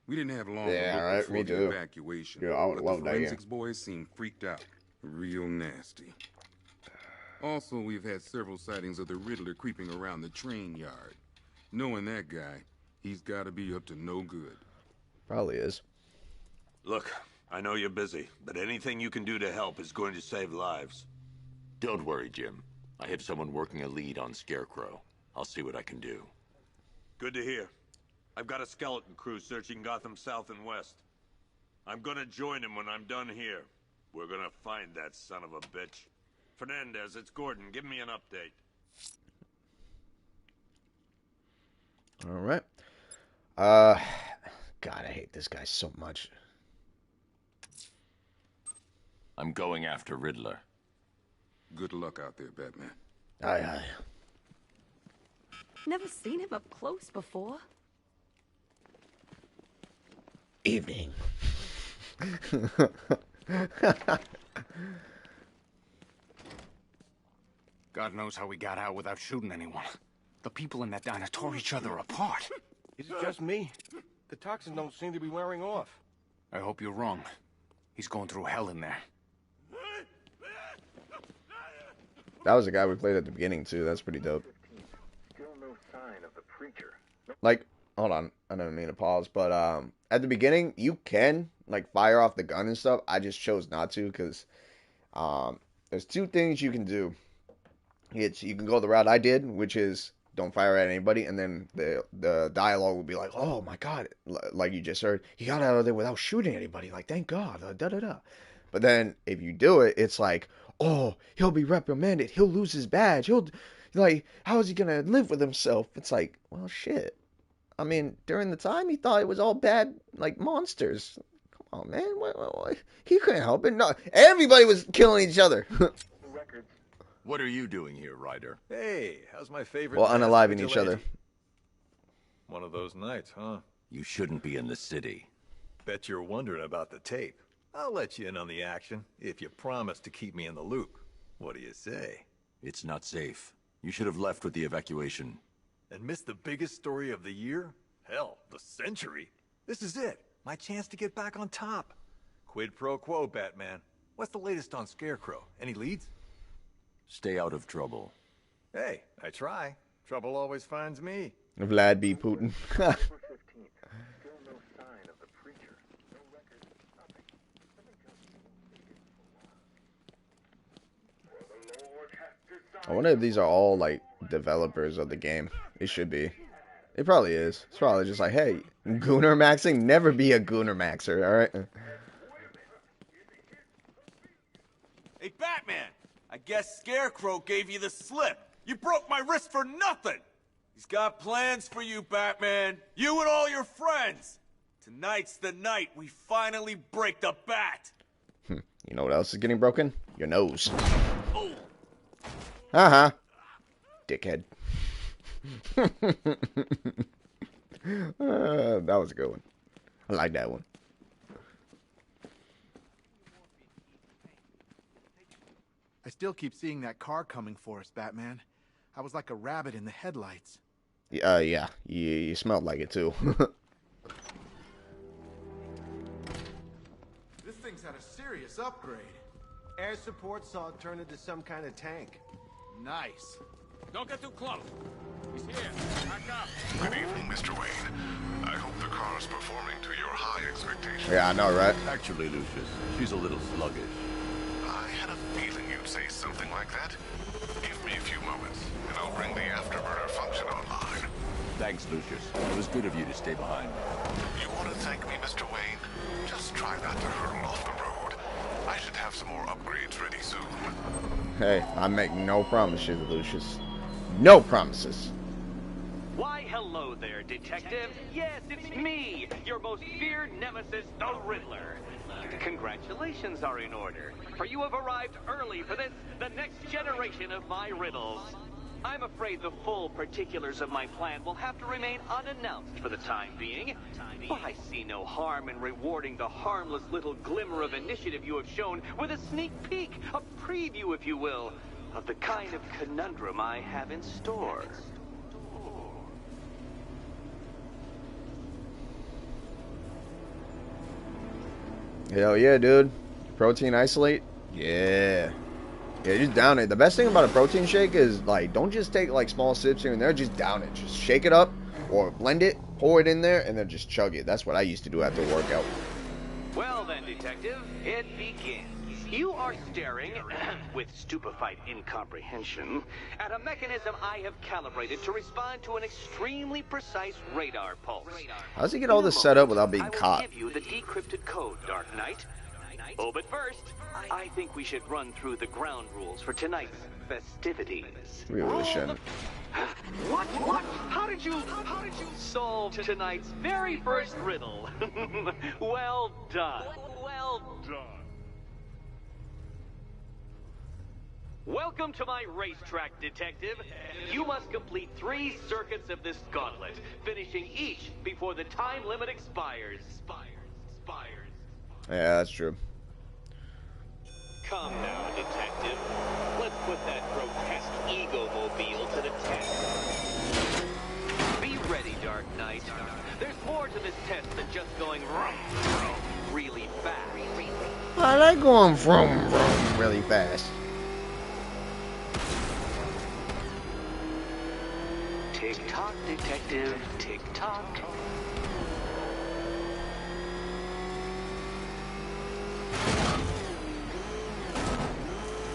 We didn't have long yeah, to look right, before me the too. evacuation. Yeah, I would love the that forensics game. boys seem freaked out. Real nasty. Also, we've had several sightings of the Riddler creeping around the train yard. Knowing that guy, he's got to be up to no good. Probably is. Look, I know you're busy, but anything you can do to help is going to save lives. Don't worry, Jim. I have someone working a lead on Scarecrow. I'll see what I can do. Good to hear. I've got a skeleton crew searching Gotham south and west. I'm gonna join him when I'm done here. We're gonna find that son of a bitch. Fernandez, it's Gordon. Give me an update. All right. God, I hate this guy so much. I'm going after Riddler. Good luck out there, Batman. Aye, aye. Never seen him up close before. Evening. God knows how we got out without shooting anyone. The people in that diner tore each other apart. Is it just me? The toxins don't seem to be wearing off. I hope you're wrong. He's going through hell in there. That was the guy we played at the beginning, too. That's pretty dope. Still no sign of the preacher. Like, hold on. I don't mean to pause, but at the beginning, you can, like, fire off the gun and stuff. I just chose not to, because there's 2 things you can do. You can go the route I did, which is don't fire at anybody, and then the dialogue will be like, oh my god, like you just heard, he got out of there without shooting anybody, like, thank god, da-da-da. But then, if you do it, it's like, oh, he'll be reprimanded, he'll lose his badge, like, how is he gonna live with himself? It's like, well, shit. I mean, during the time, he thought it was all bad, like, monsters. Come on, man, what? He couldn't help it. No, everybody was killing each other. What are you doing here, Ryder? Hey, how's my favorite? Well, unaliving each other. One of those nights, huh? You shouldn't be in the city. Bet you're wondering about the tape. I'll let you in on the action if you promise to keep me in the loop. What do you say? It's not safe. You should have left with the evacuation. And missed the biggest story of the year? Hell, the century. This is it. My chance to get back on top. Quid pro quo, Batman. What's the latest on Scarecrow? Any leads? Stay out of trouble. Hey, I try. Trouble always finds me. Vlad B. Putin. I wonder if these are all like developers of the game. It should be. It probably is. It's probably just like, hey, Gooner maxing, never be a Gooner maxer, alright? Hey, Batman! I guess Scarecrow gave you the slip. You broke my wrist for nothing! He's got plans for you, Batman. You and all your friends. Tonight's the night we finally break the bat. You know what else is getting broken? Your nose. Uh-huh. Dickhead. That was a good one. I like that one. I still keep seeing that car coming for us, Batman. I was like a rabbit in the headlights. Yeah. You smelled like it too. This thing's had a serious upgrade. Air support saw it turn into some kind of tank. Nice. Don't get too close. He's here. Back up. Good evening, Mr. Wayne. I hope the car is performing to your high expectations. Yeah, I know, right? Actually, Lucius, she's a little sluggish. I had a feeling you'd say something like that. Give me a few moments, and I'll bring the afterburner function online. Thanks, Lucius. It was good of you to stay behind. You want to thank me, Mr. Wayne? Just try not to hurtle off the road. I should have some more upgrades ready soon. Hey, I make no promises, Lucius. No promises. Why, hello there, Detective. Yes, it's me, your most feared nemesis, the Riddler. Congratulations are in order, for you have arrived early for this, the next generation of my riddles. I'm afraid the full particulars of my plan will have to remain unannounced for the time being, but I see no harm in rewarding the harmless little glimmer of initiative you have shown with a sneak peek, a preview, if you will, of the kind of conundrum I have in store. Hell yeah, dude. Protein isolate? Yeah. Yeah, just down it. The best thing about a protein shake is, like, don't just take, like, small sips here and there. Just down it. Just shake it up or blend it, pour it in there, and then just chug it. That's what I used to do after a workout. Well then, Detective, it begins. You are staring, with stupefied incomprehension, at a mechanism I have calibrated to respond to an extremely precise radar pulse. How's he get all this set up without being caught? I will give you the decrypted code, Dark Knight. Oh, but first, I think we should run through the ground rules for tonight's festivities. We really shouldn't. What? How did you solve tonight's very first riddle? Well done. Well done. Welcome to my racetrack, Detective. You must complete 3 circuits of this gauntlet, finishing each before the time limit expires. Yeah, that's true. Come now, Detective. Let's put that grotesque ego-mobile to the test. Be ready, Dark Knight. There's more to this test than just going really fast. I like going vroom vroom really fast. Tick-tock, Detective. Tick-tock.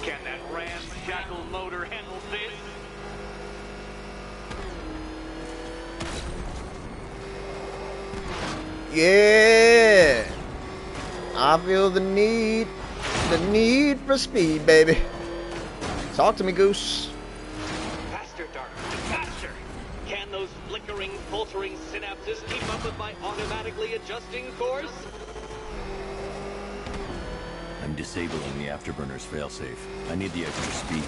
Can that ramshackle motor handle this? Yeah! I feel the need for speed, baby. Talk to me, Goose. Faster, Dark. Faster! Can those flickering, faltering synapses keep up with my automatically adjusting course? I'm disabling the afterburner's failsafe. I need the extra speed.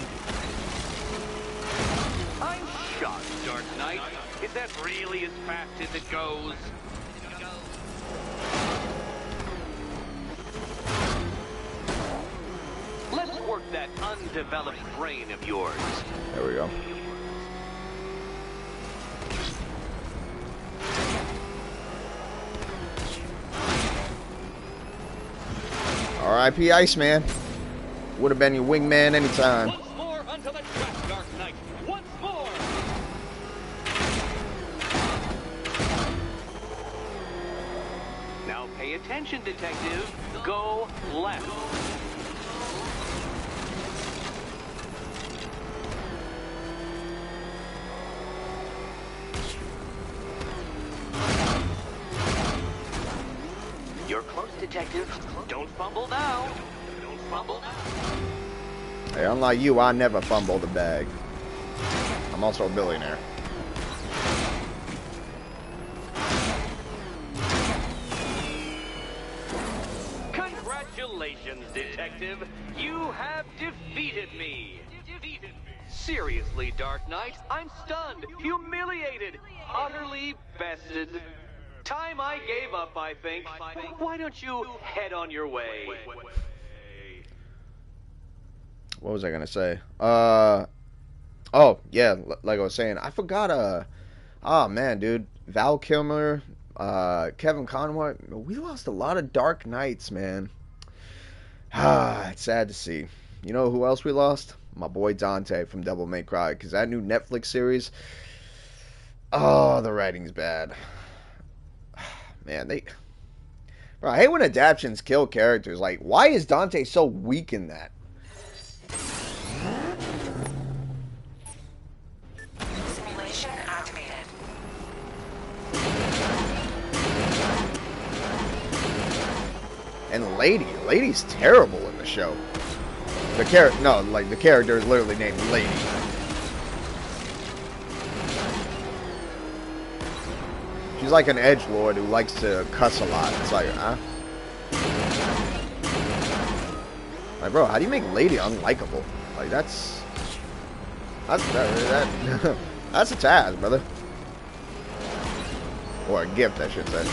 I'm shocked, Dark Knight. Is that really as fast as it goes? Let's work that undeveloped brain of yours. There we go. R.I.P. Iceman. Would have been your wingman anytime. Once more onto the track, Dark Knight. Once more. Now pay attention, Detective. Go left. close, Detective. Don't fumble now. Don't fumble now. Hey, unlike you, I never fumble the bag. I'm also a billionaire. Congratulations, Detective. You have defeated me. Seriously, Dark Knight, I'm stunned, humiliated, utterly bested. Time I gave up, I think. Why don't you head on your way? What was I gonna say? Oh, yeah, like I was saying, I forgot, oh man, dude, Val Kilmer, Kevin Conroy, we lost a lot of Dark Knights, man. It's sad to see. You know who else we lost? My boy Dante from Devil May Cry, because that new Netflix series, oh, the writing's bad. Man, bro, I hate when adaptations kill characters. Like, why is Dante so weak in that? Simulation activated. And Lady's terrible in the show. The character is literally named Lady. She's like an edgelord who likes to cuss a lot. It's like, huh? Like, bro, how do you make Lady unlikable? Like, that's a task, brother. Or a gift, I should say.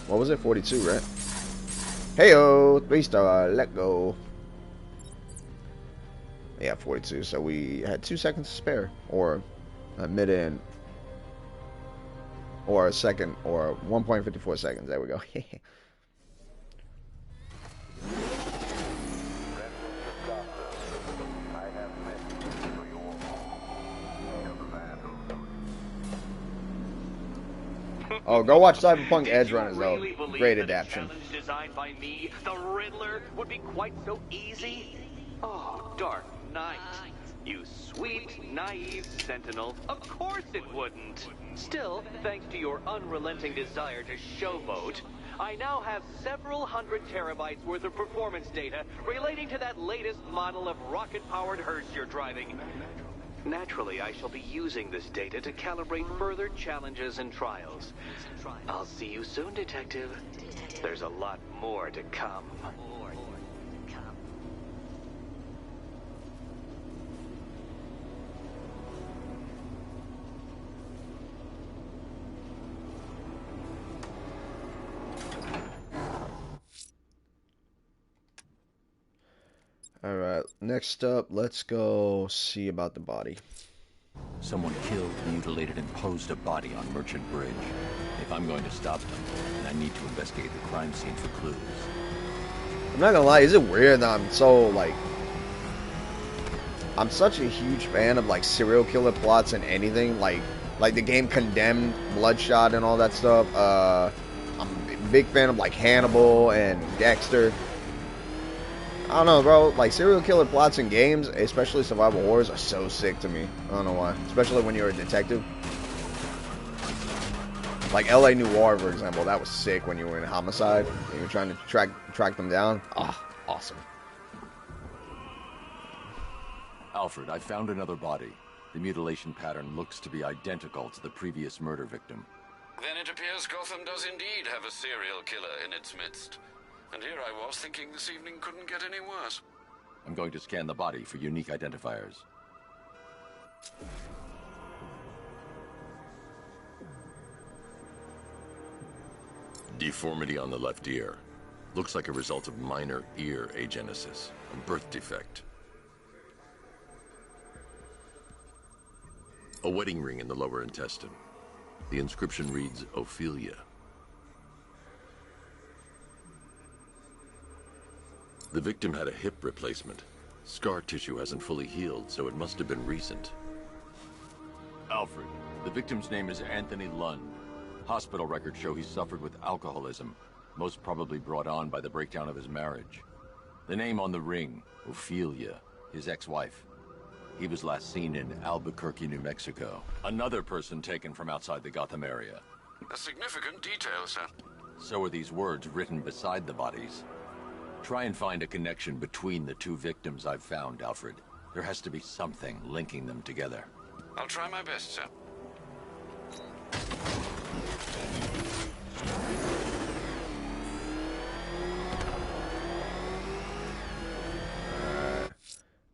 What was it? 42, right? Heyo, 3-star, let go. Yeah, 42. So we had 2 seconds to spare, or a mid-end, or a second, or 1.54 seconds. There we go. Oh, go watch Cyberpunk Edge Runners, though. Great adaptation. Designed by me, the Riddler, would be quite so easy? Oh, Dark Knight. You sweet, naive sentinel. Of course it wouldn't. Still, thanks to your unrelenting desire to showboat, I now have several hundred terabytes worth of performance data relating to that latest model of rocket-powered hearse you're driving. Naturally, I shall be using this data to calibrate further challenges and trials. I'll see you soon, Detective. There's a lot more to come. Alright, next up, let's go see about the body. Someone killed, mutilated, and posed a body on Merchant Bridge. If I'm going to stop them, then I need to investigate the crime scene for clues. I'm not gonna lie, is it weird that I'm so, like... I'm such a huge fan of, like, serial killer plots and anything. Like the game Condemned, Bloodshot, and all that stuff. I'm a big fan of, like, Hannibal and Dexter. I don't know, bro. Like, serial killer plots in games, especially survival horrors, are so sick to me. I don't know why. Especially when you're a detective. Like L.A. Noire, for example. That was sick when you were in Homicide. And you were trying to track them down. Ah, awesome. Alfred, I found another body. The mutilation pattern looks to be identical to the previous murder victim. Then it appears Gotham does indeed have a serial killer in its midst. And here I was thinking this evening couldn't get any worse. I'm going to scan the body for unique identifiers. Deformity on the left ear. Looks like a result of minor ear agenesis, a birth defect. A wedding ring in the lower intestine. The inscription reads, Ophelia. The victim had a hip replacement. Scar tissue hasn't fully healed, so it must have been recent. Alfred, the victim's name is Anthony Lund. Hospital records show he suffered with alcoholism, most probably brought on by the breakdown of his marriage. The name on the ring, Ophelia, his ex-wife. He was last seen in Albuquerque, New Mexico. Another person taken from outside the Gotham area. A significant detail, sir. So are these words written beside the bodies. Try and find a connection between the two victims I've found, Alfred. There has to be something linking them together. I'll try my best, sir.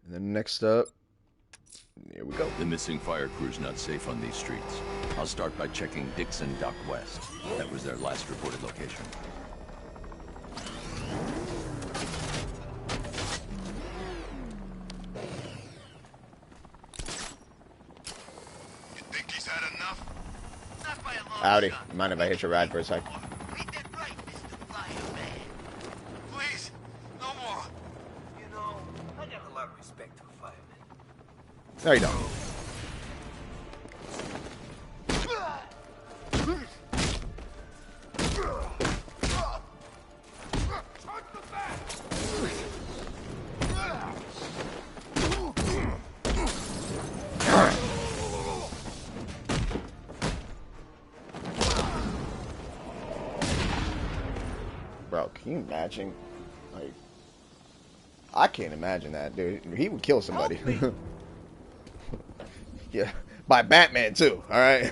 And then next up, here we go. The missing fire crew's not safe on these streets. I'll start by checking Dixon Dock West. That was their last reported location. You think he's had enough? Not by a long Howdy. shot. Mind if I hit your ride for a sec? Ain't that right, Mr. Fireman? Please, no more. You know, I got a lot of respect for firemen. No, you don't. Bro, can you imagine? Like, I can't imagine that, dude. He would kill somebody. Yeah, by Batman too. All right.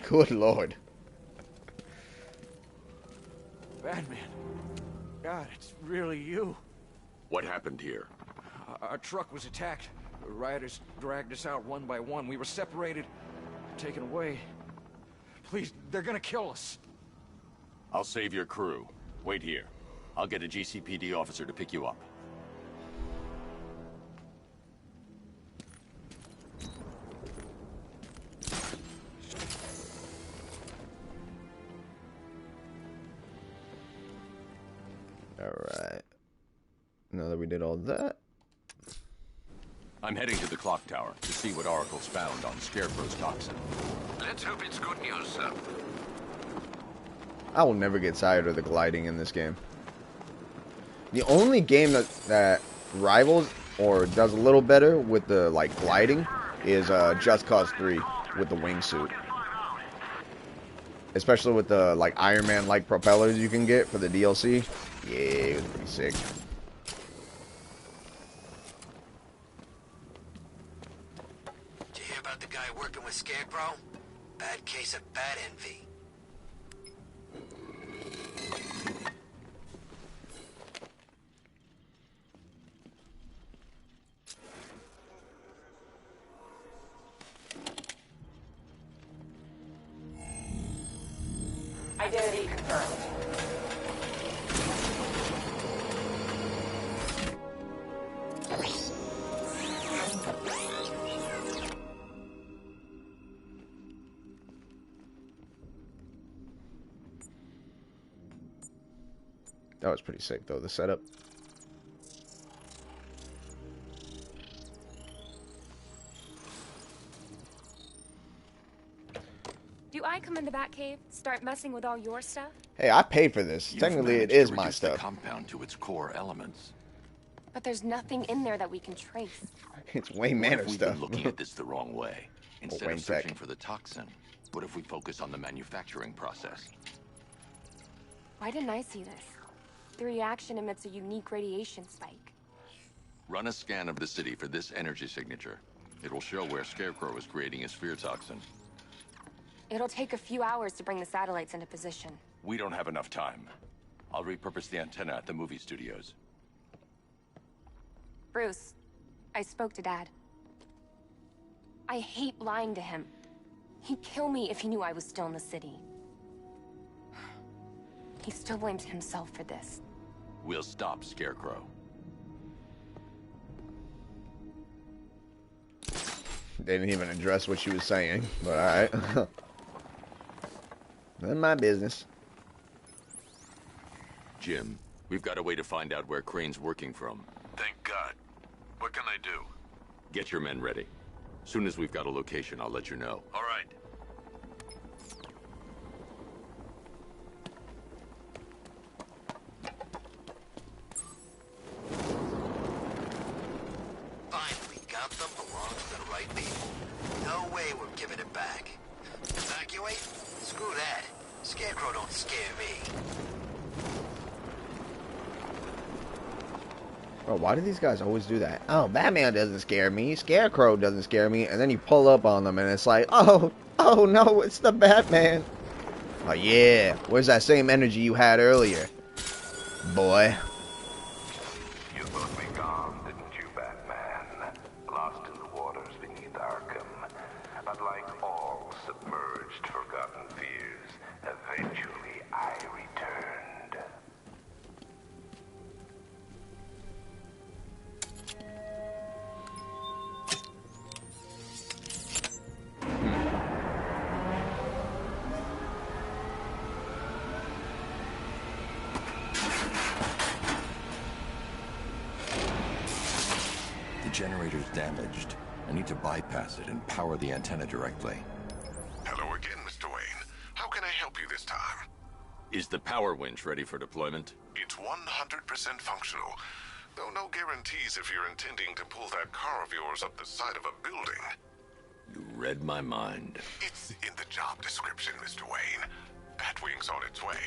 Good lord. Batman. God, it's really you. What happened here? Our truck was attacked. The rioters dragged us out one by one. We were separated, taken away. Please, they're gonna kill us. I'll save your crew. Wait here. I'll get a GCPD officer to pick you up. Alright. Now that we did all that. I'm heading to the clock tower to see what Oracle's found on Scarecrow's toxin. Let's hope it's good news, sir. I will never get tired of the gliding in this game. The only game that rivals or does a little better with the like gliding is Just Cause 3 with the wingsuit. Especially with the like Iron Man like propellers you can get for the DLC. Yeah, it was pretty sick. Did you hear about the guy working with Scarecrow? Bad case of bat envy. Identity confirmed. That was pretty sick though, the setup. Do I come in the Batcave, start messing with all your stuff? Hey, I paid for this. Technically, it is my stuff. The compound to its core elements. But there's nothing in there that we can trace. It's Wayne Manor We've stuff. been looking at this the wrong way. Instead Wayne of searching Tech. for the toxin, what if we focus on the manufacturing process? Why didn't I see this? The reaction emits a unique radiation spike. Run a scan of the city for this energy signature. It will show where Scarecrow is creating his fear toxin. It'll take a few hours to bring the satellites into position. We don't have enough time. I'll repurpose the antenna at the movie studios. Bruce, I spoke to Dad. I hate lying to him. He'd kill me if he knew I was still in the city. He still blames himself for this. We'll stop Scarecrow. They didn't even address what she was saying, but alright. None of my business. Jim, we've got a way to find out where Crane's working from. Thank God. What can I do? Get your men ready. Soon as we've got a location, I'll let you know. All right. Finally, got Gotham belongs to the right people. No way we're giving it back. Evacuate? Screw that. Scarecrow don't scare me. Bro, why do these guys always do that? Oh, Batman doesn't scare me. Scarecrow doesn't scare me. And then you pull up on them and it's like, oh no, it's the Batman. Oh yeah, where's that same energy you had earlier, boy? You thought me gone, didn't you, Batman? Lost in the waters beneath Arkham. But like all submerged, forgotten fears, eventually I returned. The generator's damaged. I need to bypass it and power the antenna directly. Hello again, Mr. Wayne. How can I help you this time? Is the power winch ready for deployment? It's 100% functional, though no guarantees if you're intending to pull that car of yours up the side of a building. You read my mind. It's in the job description, Mr. Wayne. Batwing's on its way.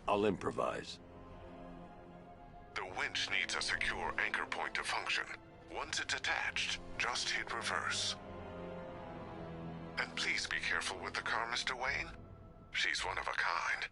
I'll improvise. The winch needs a secure anchor point to function. Once it's attached, just hit reverse. And please be careful with the car, Mr. Wayne. She's one of a kind.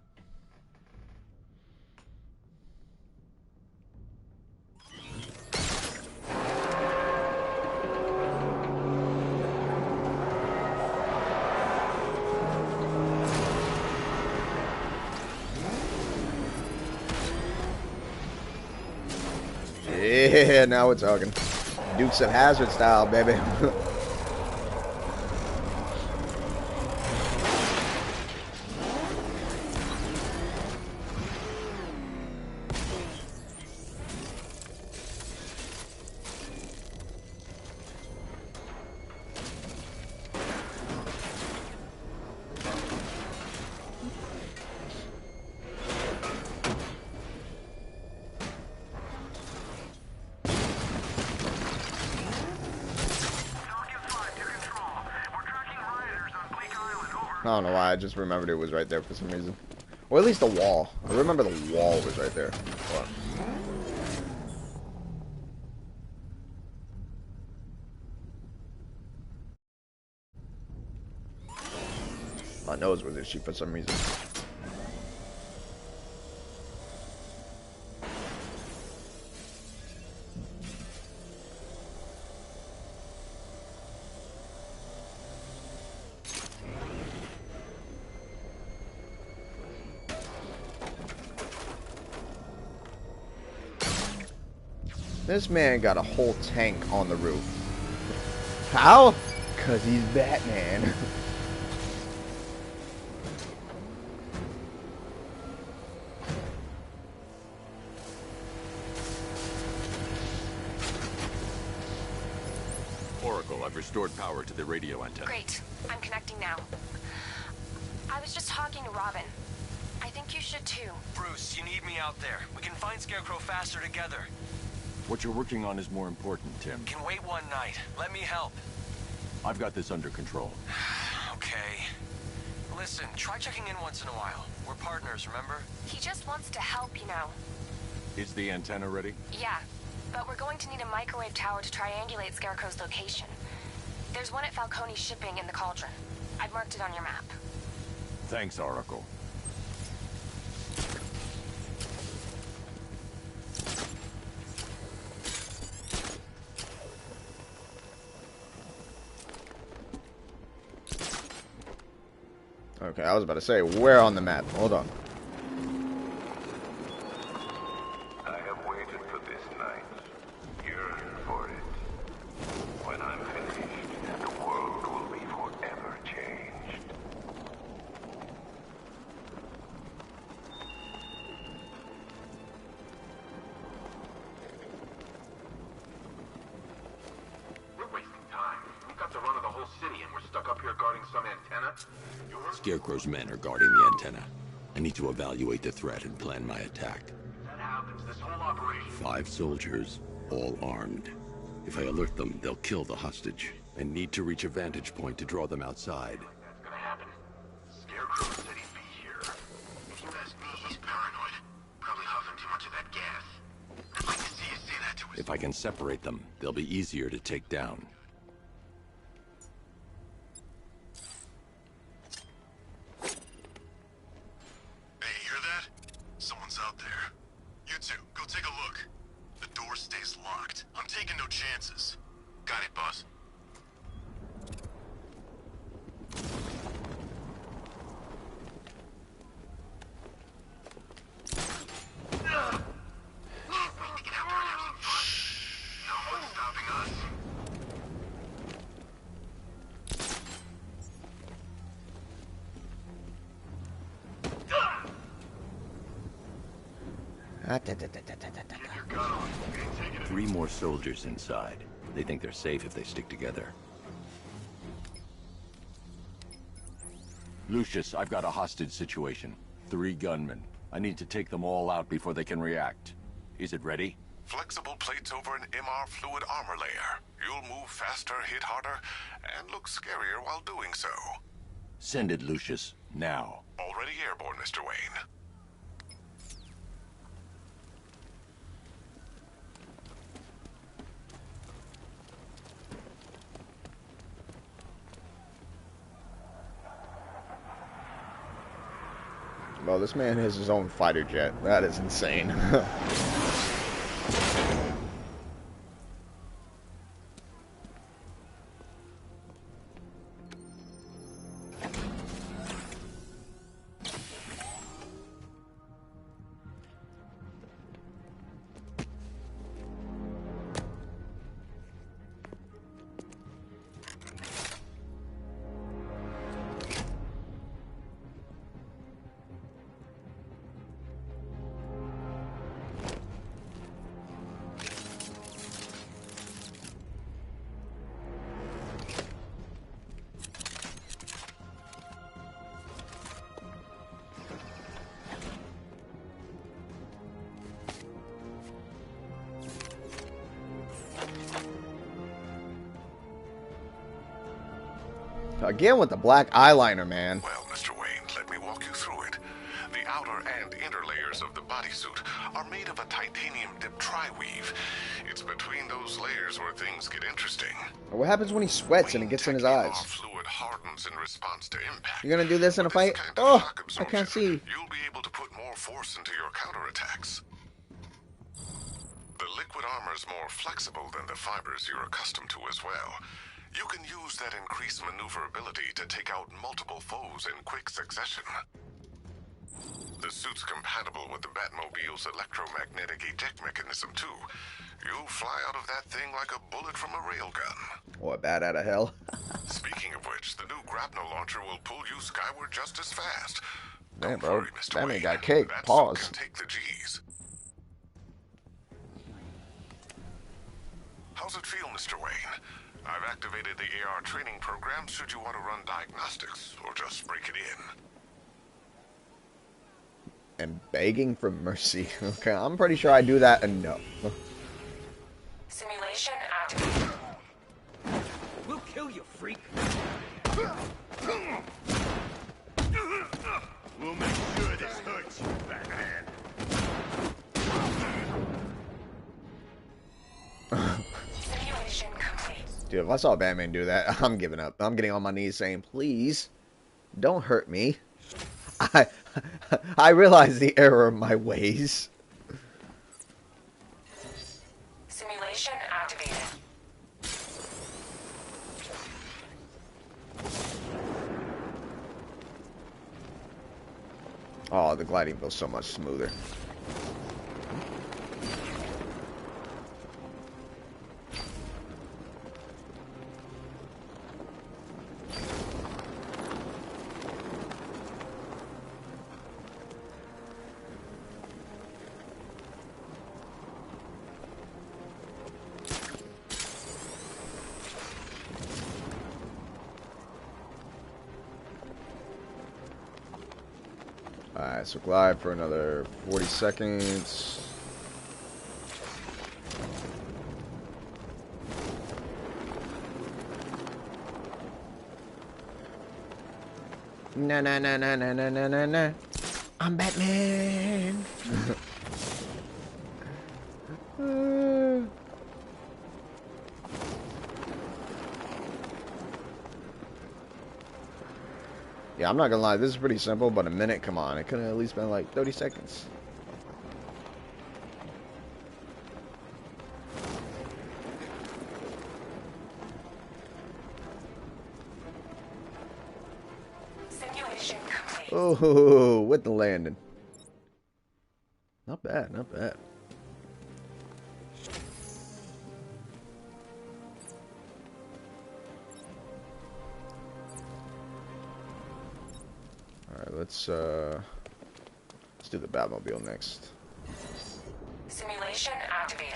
Yeah, now we're talking. Dukes of Hazzard style, baby. I don't know why, I just remembered it was right there for some reason. Or at least the wall. I remember the wall was right there. Hold on. My nose was itchy for some reason. This man got a whole tank on the roof. How? Because he's Batman. Oracle, I've restored power to the radio antenna. Great. I'm connecting now. I was just talking to Robin. I think you should too. Bruce, you need me out there. We can find Scarecrow faster together. What you're working on is more important, Tim. Can wait one night. Let me help. I've got this under control. Okay. Listen, try checking in once in a while. We're partners, remember? He just wants to help, you know. Is the antenna ready? Yeah, but we're going to need a microwave tower to triangulate Scarecrow's location. There's one at Falcone Shipping in the Cauldron. I've marked it on your map. Thanks, Oracle. Okay, I was about to say, where on the map? Hold on. I have waited for this night, yearned for it. When I'm finished, the world will be forever changed. We're wasting time. We've got to run of the whole city and we're stuck up here guarding some antenna. Scarecrow's men are guarding the antenna. I need to evaluate the threat and plan my attack. That happens, this whole operation. 5 soldiers, all armed. If I alert them, they'll kill the hostage. I need to reach a vantage point to draw them outside. That's gonna happen. Scarecrow said he'd be here. If you ask me, he's paranoid. Probably huffing too much of that gas. I'd like to see you say that to his... If I can separate them, they'll be easier to take down. Three more soldiers inside. They think they're safe if they stick together. Lucius, I've got a hostage situation. 3 gunmen. I need to take them all out before they can react. Is it ready? Flexible plates over an MR fluid armor layer. You'll move faster, hit harder, and look scarier while doing so. Send it, Lucius. Now. Already airborne, Mr. Wayne. Well, this man has his own fighter jet. That is insane. Again with the black eyeliner, man. Well, Mr. Wayne, let me walk you through it. The outer and inner layers of the bodysuit are made of a titanium-dipped tri-weave. It's between those layers where things get interesting. What happens when he sweats and it gets in his eyes? Fluid hardens in response to impact. You're gonna do this in a fight? Oh, I can't see. You'll be able to put more force into your counterattacks. The liquid armor's more flexible than the fibers you're accustomed to as well. You can use that increased maneuverability to take out multiple foes in quick succession. The suit's compatible with the Batmobile's electromagnetic eject mechanism, too. You'll fly out of that thing like a bullet from a railgun. Or a bat out of hell. Speaking of which, the new grapnel launcher will pull you skyward just as fast. Man, bro, that man got cake. Pause. Take the G's. How's it feel, Mr. Wayne? I've activated the AR training program should you want to run diagnostics, or just break it in. And begging for mercy. Okay, I'm pretty sure I do that enough. Simulation activated. We'll kill you, freak. We'll make sure this hurts you, Batman. Simulation complete. Dude, if I saw Batman do that, I'm giving up. I'm getting on my knees saying, please, don't hurt me. I realize the error of my ways. Simulation activated. Oh, the gliding feels so much smoother. Alright, so glide for another 40 seconds. Na. I'm Batman. Yeah, I'm not gonna lie, this is pretty simple, but a minute, come on. It could have at least been like 30 seconds. Simulation complete. Oh, with the landing. Not bad, not bad. Alright, let's do the Batmobile next. Simulation activated.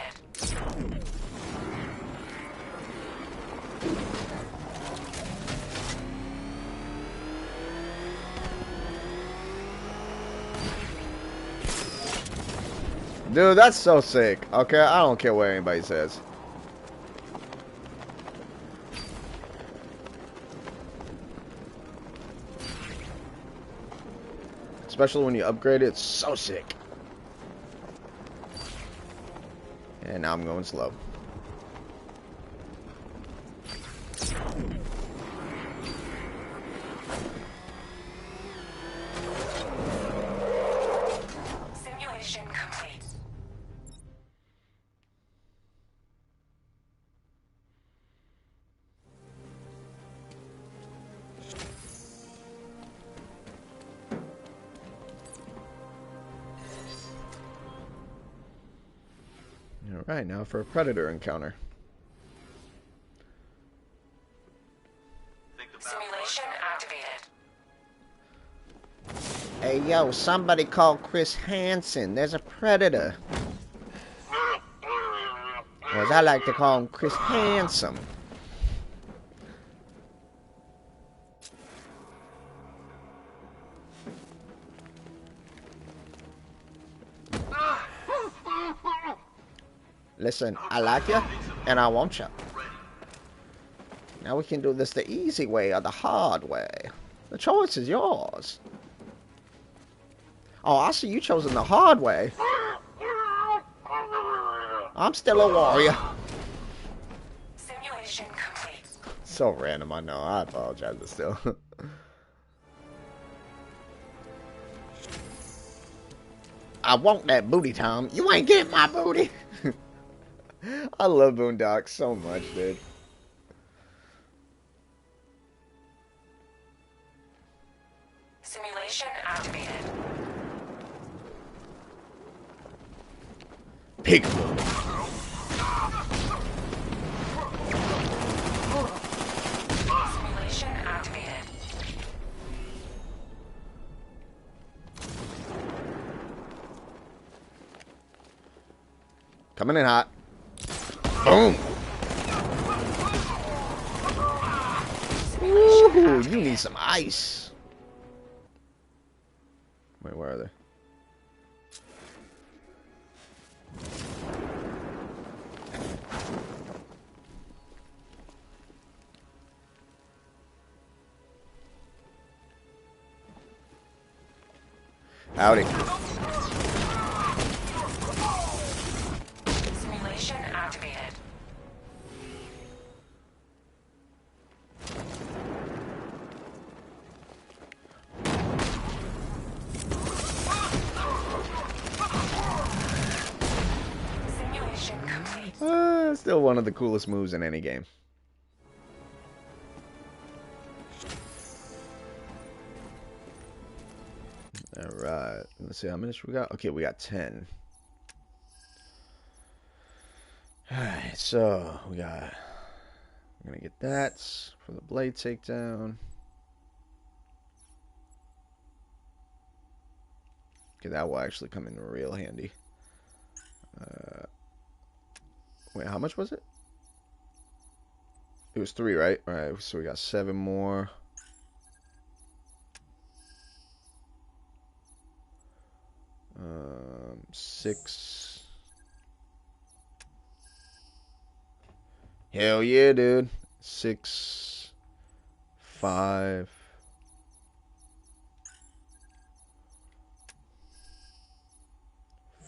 Dude, that's so sick. Okay, I don't care what anybody says. Especially when you upgrade it, it's so sick. And now I'm going slow. Simulation complete. Alright, now for a Predator encounter. Simulation activated. Hey, yo, somebody call Chris Hansen. There's a Predator. Or as I like to call him, Chris Handsome. Listen, I like you, and I want you. Now we can do this the easy way or the hard way. The choice is yours. Oh, I see you chosen the hard way. I'm still a warrior. Simulation complete. So random, I know. I apologize, but still. I want that booty, Tom. You ain't getting my booty. I love Boondocks so much, dude. Simulation activated. Pig. Simulation activated. Coming in hot. Boom. Ooh, you need some ice. Wait, where are they? Howdy. Simulation activated. Simulation complete. Still one of the coolest moves in any game. Alright, let's see how many we got. Okay, we got 10. Alright, so we're gonna get that for the blade takedown. Okay, that will actually come in real handy. Wait, how much was it? It was 3, right? Alright, so we got 7 more. Six. Hell yeah, dude. 6, 5.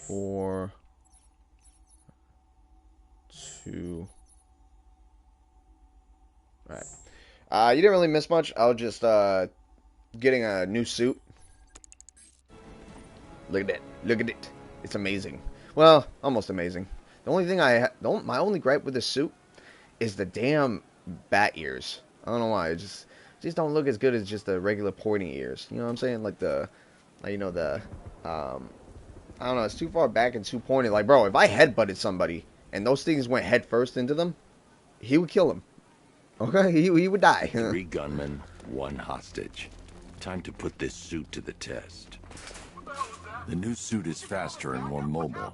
4, 2. Alright. You didn't really miss much. I was just getting a new suit. Look at that. Look at it. It's amazing. Well, almost amazing. The only thing my only gripe with this suit is the damn bat ears. I don't know why. It just don't look as good as just the regular pointy ears. You know what I'm saying? Like the I don't know. It's too far back and too pointed. Like, bro, if I headbutted somebody and those things went head first into them, he would kill him. Okay, he would die. 3 gunmen, 1 hostage. Time to put this suit to the test. The new suit is faster and more mobile.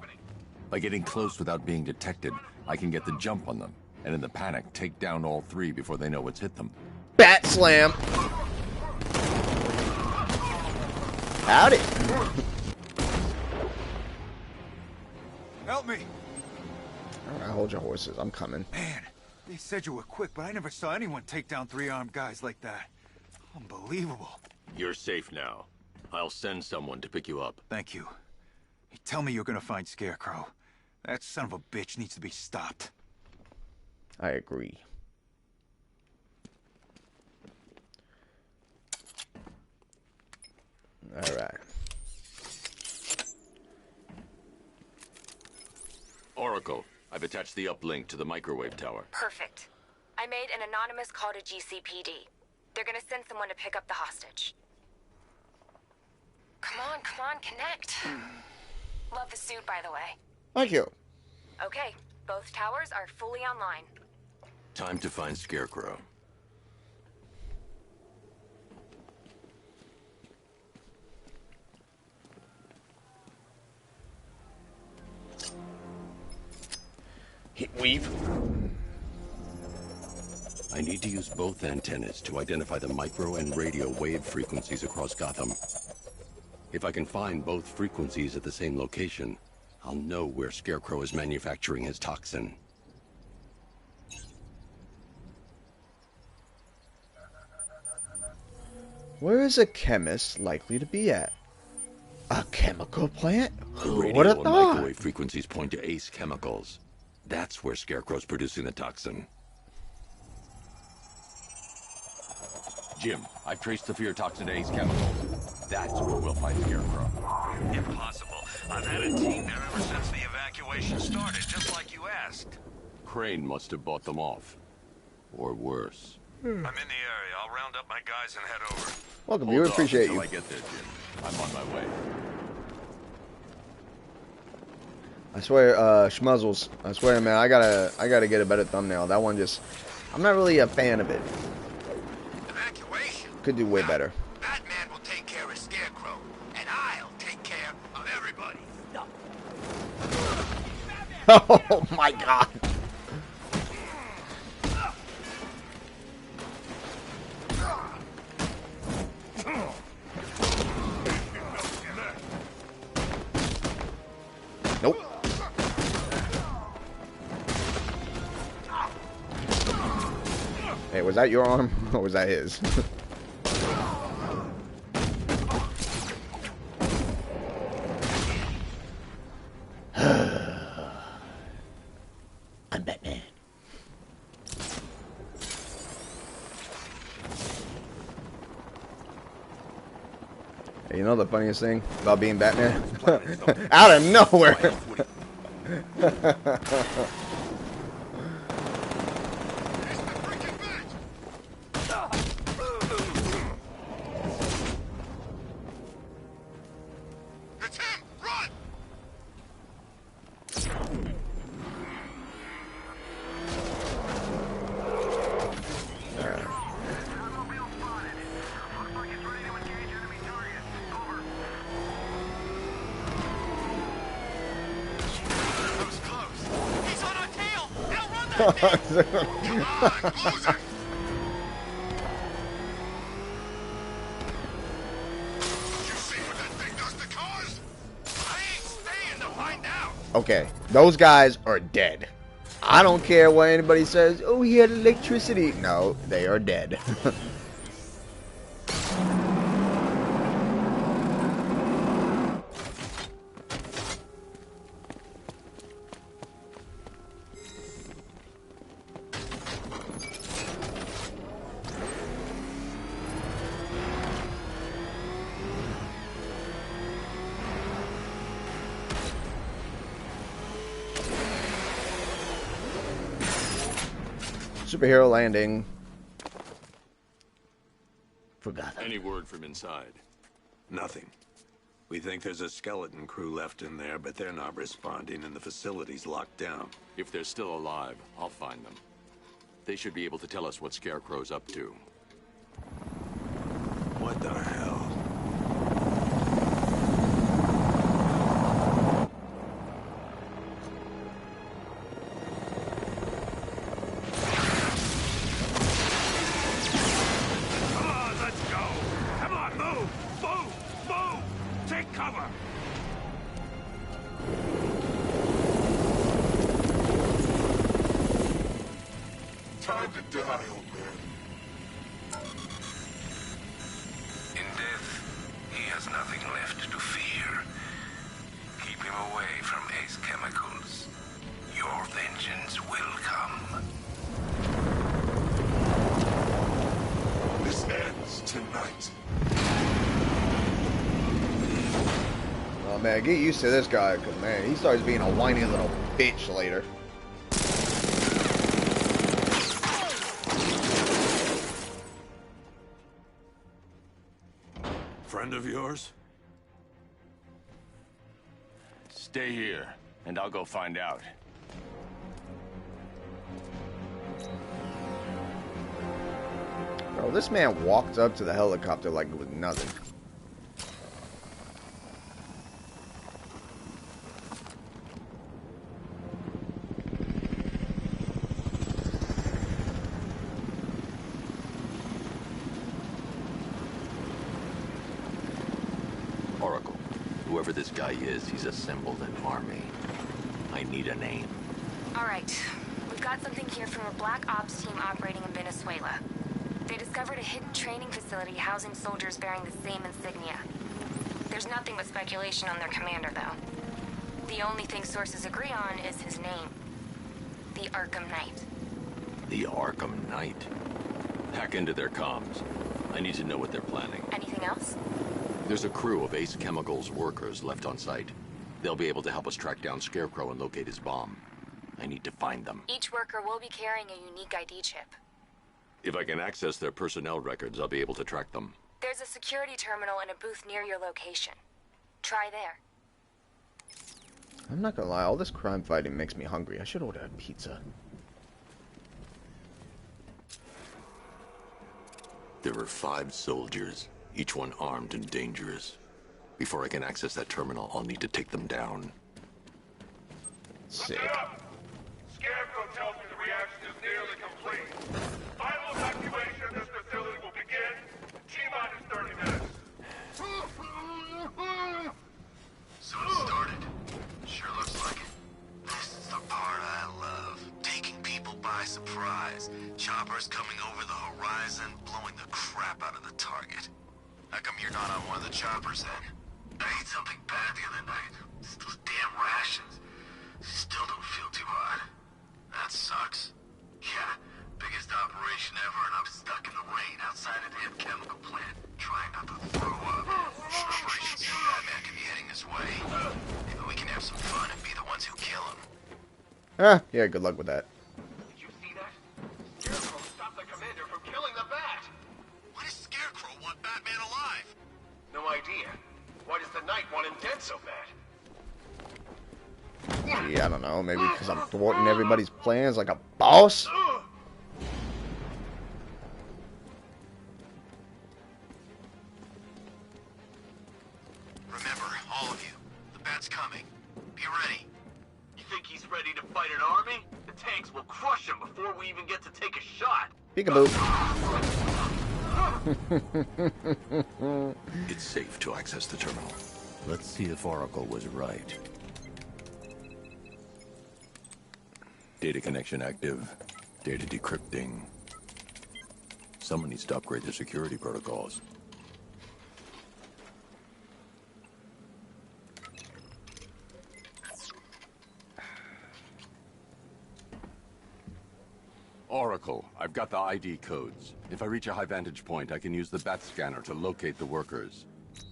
By getting close without being detected, I can get the jump on them, and in the panic, take down all 3 before they know what's hit them. Bat slam! Howdy! Help me! Alright, hold your horses. I'm coming. Man, they said you were quick, but I never saw anyone take down 3 armed guys like that. Unbelievable. You're safe now. I'll send someone to pick you up. Thank you. Hey, tell me you're gonna find Scarecrow. That son of a bitch needs to be stopped. I agree. Alright. Oracle, I've attached the uplink to the microwave tower. Perfect. I made an anonymous call to GCPD. They're gonna send someone to pick up the hostage. Come on, connect. Love the suit, by the way. Thank you. Okay, both towers are fully online. Time to find Scarecrow. Hit weave. I need to use both antennas to identify the micro and radio wave frequencies across Gotham. If I can find both frequencies at the same location, I'll know where Scarecrow is manufacturing his toxin. Where is a chemist likely to be at? A chemical plant? The Who radio would have and thought? microwave frequencies point to Ace Chemicals. That's where Scarecrow's producing the toxin. Jim, I've traced the fear toxin to Ace Chemicals. That's where we'll find Scarecrow. Impossible. I've had a team there ever since the evacuation started, just like you asked. Crane must have bought them off. Or worse. I'm in the area. I'll round up my guys and head over. Welcome, Hold you. off Appreciate until you. I get there, Jim. I'm on my way. I swear, Schmuzzles. I swear, man, I gotta get a better thumbnail. That one just, I'm not really a fan of it. Evacuation? Could do way better. Batman will take care of Scarecrow, and I'll take care of everybody. Oh my god. Nope. Hey, was that your arm or was that his? You know the funniest thing about being Batman? Out of nowhere! Okay, those guys are dead. I don't care what anybody says. Oh, he had electricity. No, they are dead. Superhero landing. For Gotham. Any word from inside? Nothing. We think there's a skeleton crew left in there, but they're not responding and the facility's locked down. If they're still alive, I'll find them. They should be able to tell us what Scarecrow's up to. What the hell? Man, get used to this guy, because, man, he starts being a whiny little bitch later. Friend of yours? Stay here, and I'll go find out. Bro, this man walked up to the helicopter like it was nothing. Whoever this guy is, he's assembled an army. I need a name. All right. We've got something here from a black ops team operating in Venezuela. They discovered a hidden training facility housing soldiers bearing the same insignia. There's nothing but speculation on their commander, though. The only thing sources agree on is his name. The Arkham Knight. The Arkham Knight? Hack into their comms. I need to know what they're planning. Anything else? There's a crew of Ace Chemicals workers left on site. They'll be able to help us track down Scarecrow and locate his bomb. I need to find them. Each worker will be carrying a unique ID chip. If I can access their personnel records, I'll be able to track them. There's a security terminal in a booth near your location. Try there. I'm not gonna lie, all this crime fighting makes me hungry. I should order a pizza. There were 5 soldiers. Each one armed and dangerous. Before I can access that terminal, I'll need to take them down. Sick. Scarecrow tells me the reaction is nearly complete. Final evacuation of this facility will begin in T-minus 30 minutes. So it started. Sure looks like it. This is the part I love. Taking people by surprise. Choppers coming over the horizon, blowing the crap out of the target. How come you're not on one of the choppers then? I ate something bad the other night. Those damn rations. Still don't feel too hot. That sucks. Yeah, biggest operation ever and I'm stuck in the rain outside a damn chemical plant, trying not to throw up. Yeah, good luck with that. Did you see that? Scarecrow stopped the commander from killing the Bat! Why does Scarecrow want Batman alive? No idea. Why does the Knight want him dead so bad? Yeah, I don't know. Maybe because I'm thwarting everybody's plans like a boss? Remember, all of you, the Bat's coming. Be ready. You think he's ready to fight an army? The tanks will crush him before we even get to take a shot. Peekaboo. It's safe to access the terminal. Let's see if Oracle was right. Data connection active. Data decrypting. Someone needs to upgrade their security protocols. Oracle, I've got the ID codes. If I reach a high vantage point, I can use the bat scanner to locate the workers.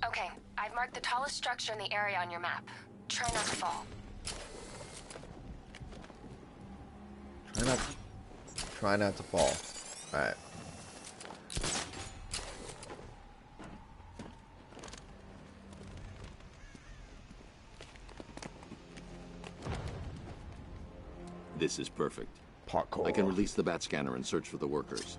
Okay, I've marked the tallest structure in the area on your map. Try not to fall. Try not to fall. Alright. This is perfect. Parkour. I can release the bat scanner and search for the workers.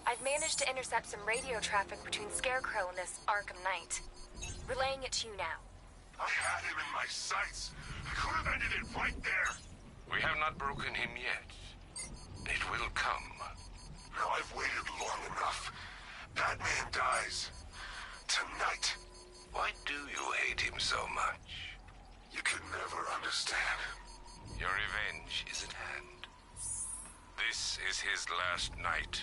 I've managed to intercept some radio traffic between Scarecrow and this Arkham Knight. Relaying it to you now. I had him in my sights. I could have ended it right there. We have not broken him yet. It will come. Now I've waited long enough. Batman dies. Tonight. Why do you hate him so much? You can never understand. Your revenge is at hand. This is his last night.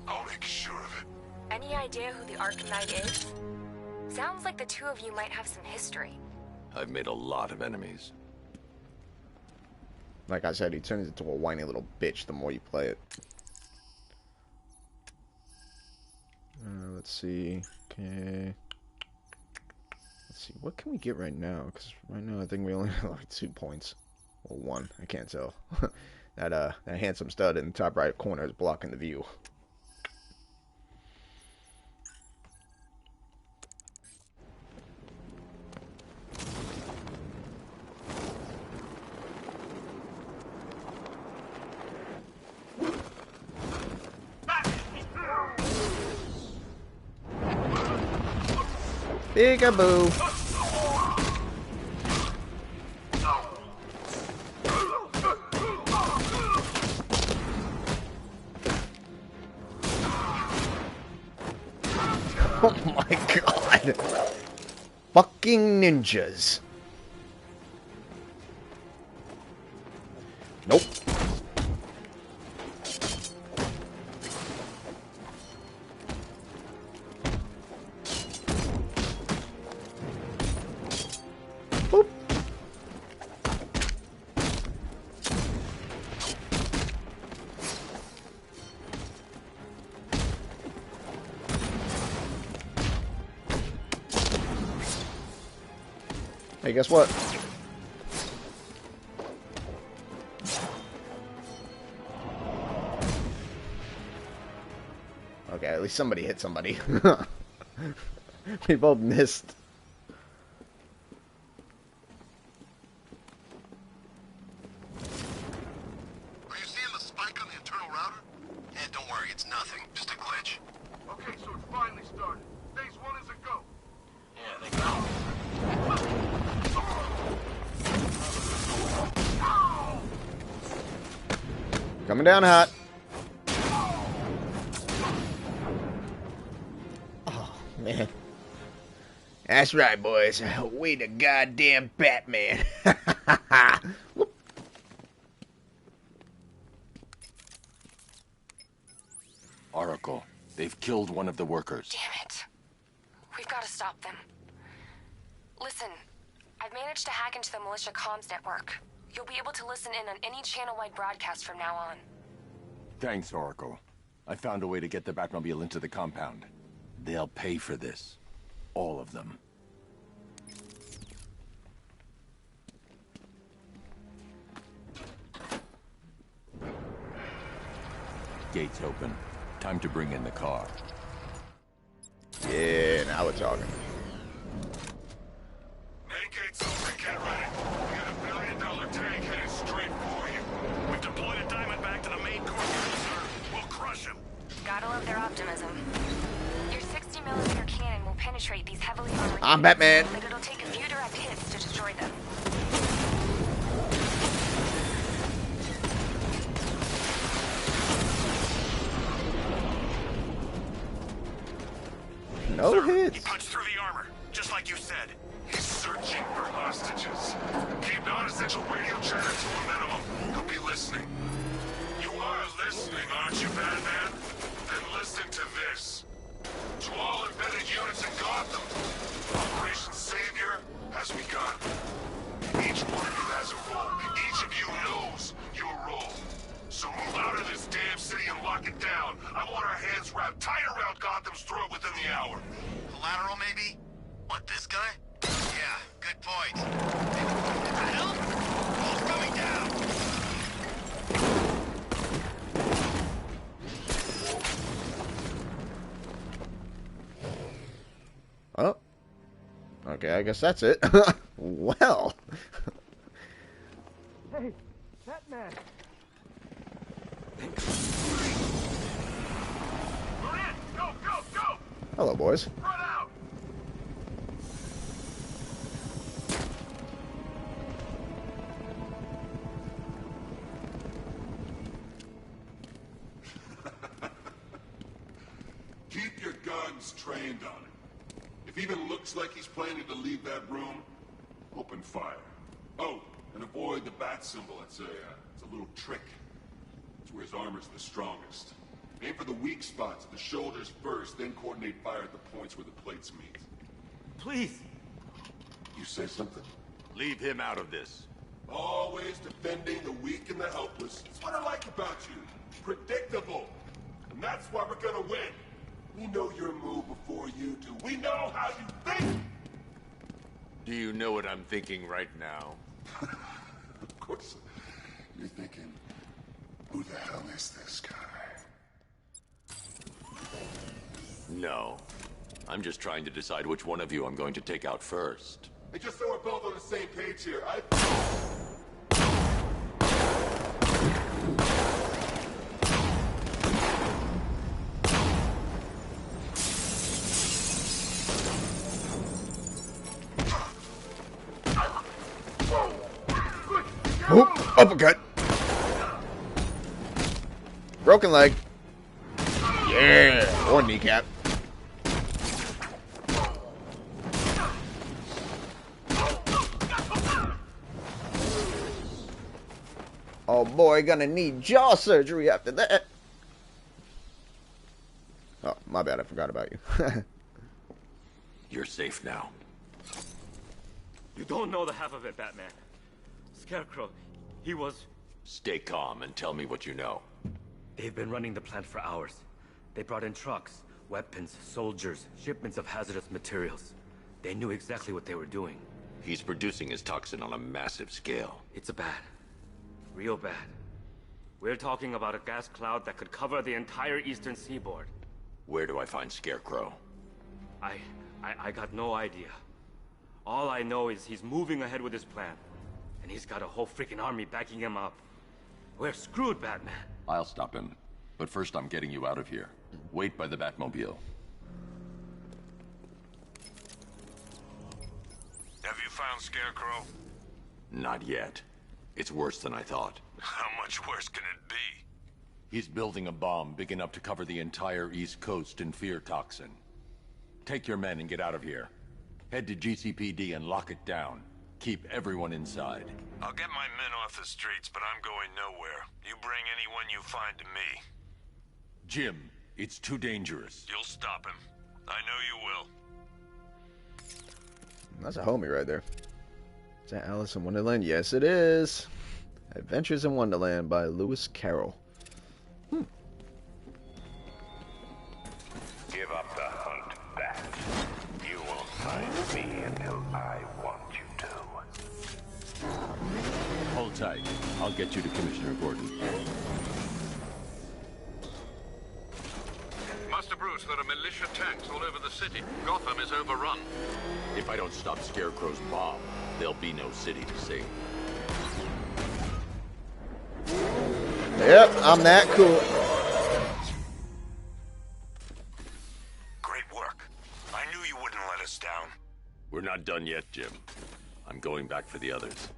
I'll make sure of it. Any idea who the Arkham Knight is? Sounds like the two of you might have some history. I've made a lot of enemies. Like I said, he turns into a whiny little bitch the more you play it. Let's see. Okay. Let's see. What can we get right now? Because right now I think we only have like 2 points. Or 1. I can't tell. that handsome stud in the top right corner is blocking the view. Peekaboo. Oh my god. Fucking ninjas. Nope. Boop. Hey, guess what? Okay, at least somebody hit somebody. We both missed. Are you seeing the spike on the internal router? Yeah, don't worry, it's nothing. Just a glitch. Okay, so it's finally started. Phase 1 is a go. Yeah, they go. Coming down hot. Oh, man. That's right, boys. We the goddamn Batman. Oracle, they've killed one of the workers. Damn it. We've got to stop them. Listen, I've managed to hack into the militia comms network. You'll be able to listen in on any channel-wide broadcast from now on. Thanks, Oracle. I found a way to get the Batmobile into the compound. They'll pay for this. All of them. gates open. Time to bring in the car. Yeah, now we're talking. Main gate's open, get ready. We got $1 billion tank headed straight for you. We've deployed a Diamondback to the main core reserve. We'll crush him. Gotta love their optimism. Your 60mm cannon will penetrate these heavily armored I'm units, Batman. but it'll take a few direct hits to destroy them. No hits. He punched through the armor, just like you said. He's searching for hostages. Keep non-essential radio chatter to a minimum. He'll be listening. You are listening, aren't you, Batman? Then listen to this. To all embedded units in Gotham, Operation Savior has begun. Each one of you has a role. Each of you knows your role. So move out of this damn city and lock it down. I want our hands wrapped tight around Gotham's throat within the hour. Collateral, maybe? What, this guy? Yeah, good point. Help? He's coming down. Oh. Okay, I guess that's it. Well. Hey, Batman! Go, go, go! Hello, boys. Run out! Keep your guns trained on him. If he even looks like he's planning to leave that room, open fire. Oh, and avoid the bat symbol. It's a little trick. It's where his armor's the strongest. Aim for the weak spots, the shoulders first, then coordinate fire at the points where the plates meet. Please. You say something? Leave him out of this. Always defending the weak and the helpless. That's what I like about you. Predictable. And that's why we're gonna win. We know your move before you do. We know how you think! Do you know what I'm thinking right now? Of course. You're thinking, who the hell is this guy? No. I'm just trying to decide which one of you I'm going to take out first. Hey, just so we're both on the same page here, Oop, uppercut. Broken leg. Yeah, or kneecap. Oh boy, gonna need jaw surgery after that. Oh, my bad, I forgot about you. You're safe now. You don't know the half of it, Batman. Scarecrow, he was... Stay calm and tell me what you know. They've been running the plant for hours. They brought in trucks, weapons, soldiers, shipments of hazardous materials. They knew exactly what they were doing. He's producing his toxin on a massive scale. It's bad. Real bad. We're talking about a gas cloud that could cover the entire eastern seaboard. Where do I find Scarecrow? I got no idea. All I know is he's moving ahead with his plan. And he's got a whole freaking army backing him up. We're screwed, Batman. I'll stop him. But first I'm getting you out of here. Wait by the Batmobile. Have you found Scarecrow? Not yet. It's worse than I thought. How much worse can it be? He's building a bomb big enough to cover the entire East Coast in fear toxin. Take your men and get out of here. Head to GCPD and lock it down. Keep everyone inside. I'll get my men off the streets, but I'm going nowhere. You bring anyone you find to me. Jim, it's too dangerous. You'll stop him. I know you will. That's a homie right there. Is that Alice in Wonderland? Yes, it is. Adventures in Wonderland by Lewis Carroll. Give up the hunt, Bat. You won't find me until I want you to. Hold tight. I'll get you to Commissioner Gordon. reports there are militia tanks all over the city. Gotham is overrun. If I don't stop Scarecrow's bomb, there'll be no city to save. Yep, I'm that cool. Great work. I knew you wouldn't let us down. We're not done yet, Jim. I'm going back for the others.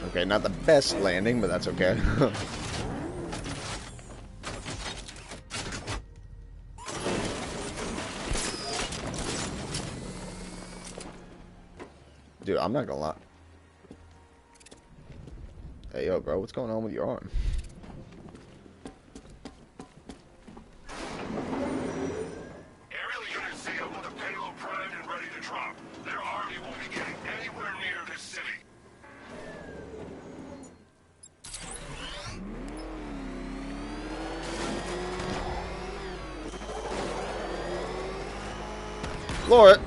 Okay, not the best landing, but that's okay. Dude, I'm not gonna lie. Hey, yo, bro, what's going on with your arm? Aerial units sail with a payload primed and ready to drop. Their army won't be getting anywhere near this city. Floor it.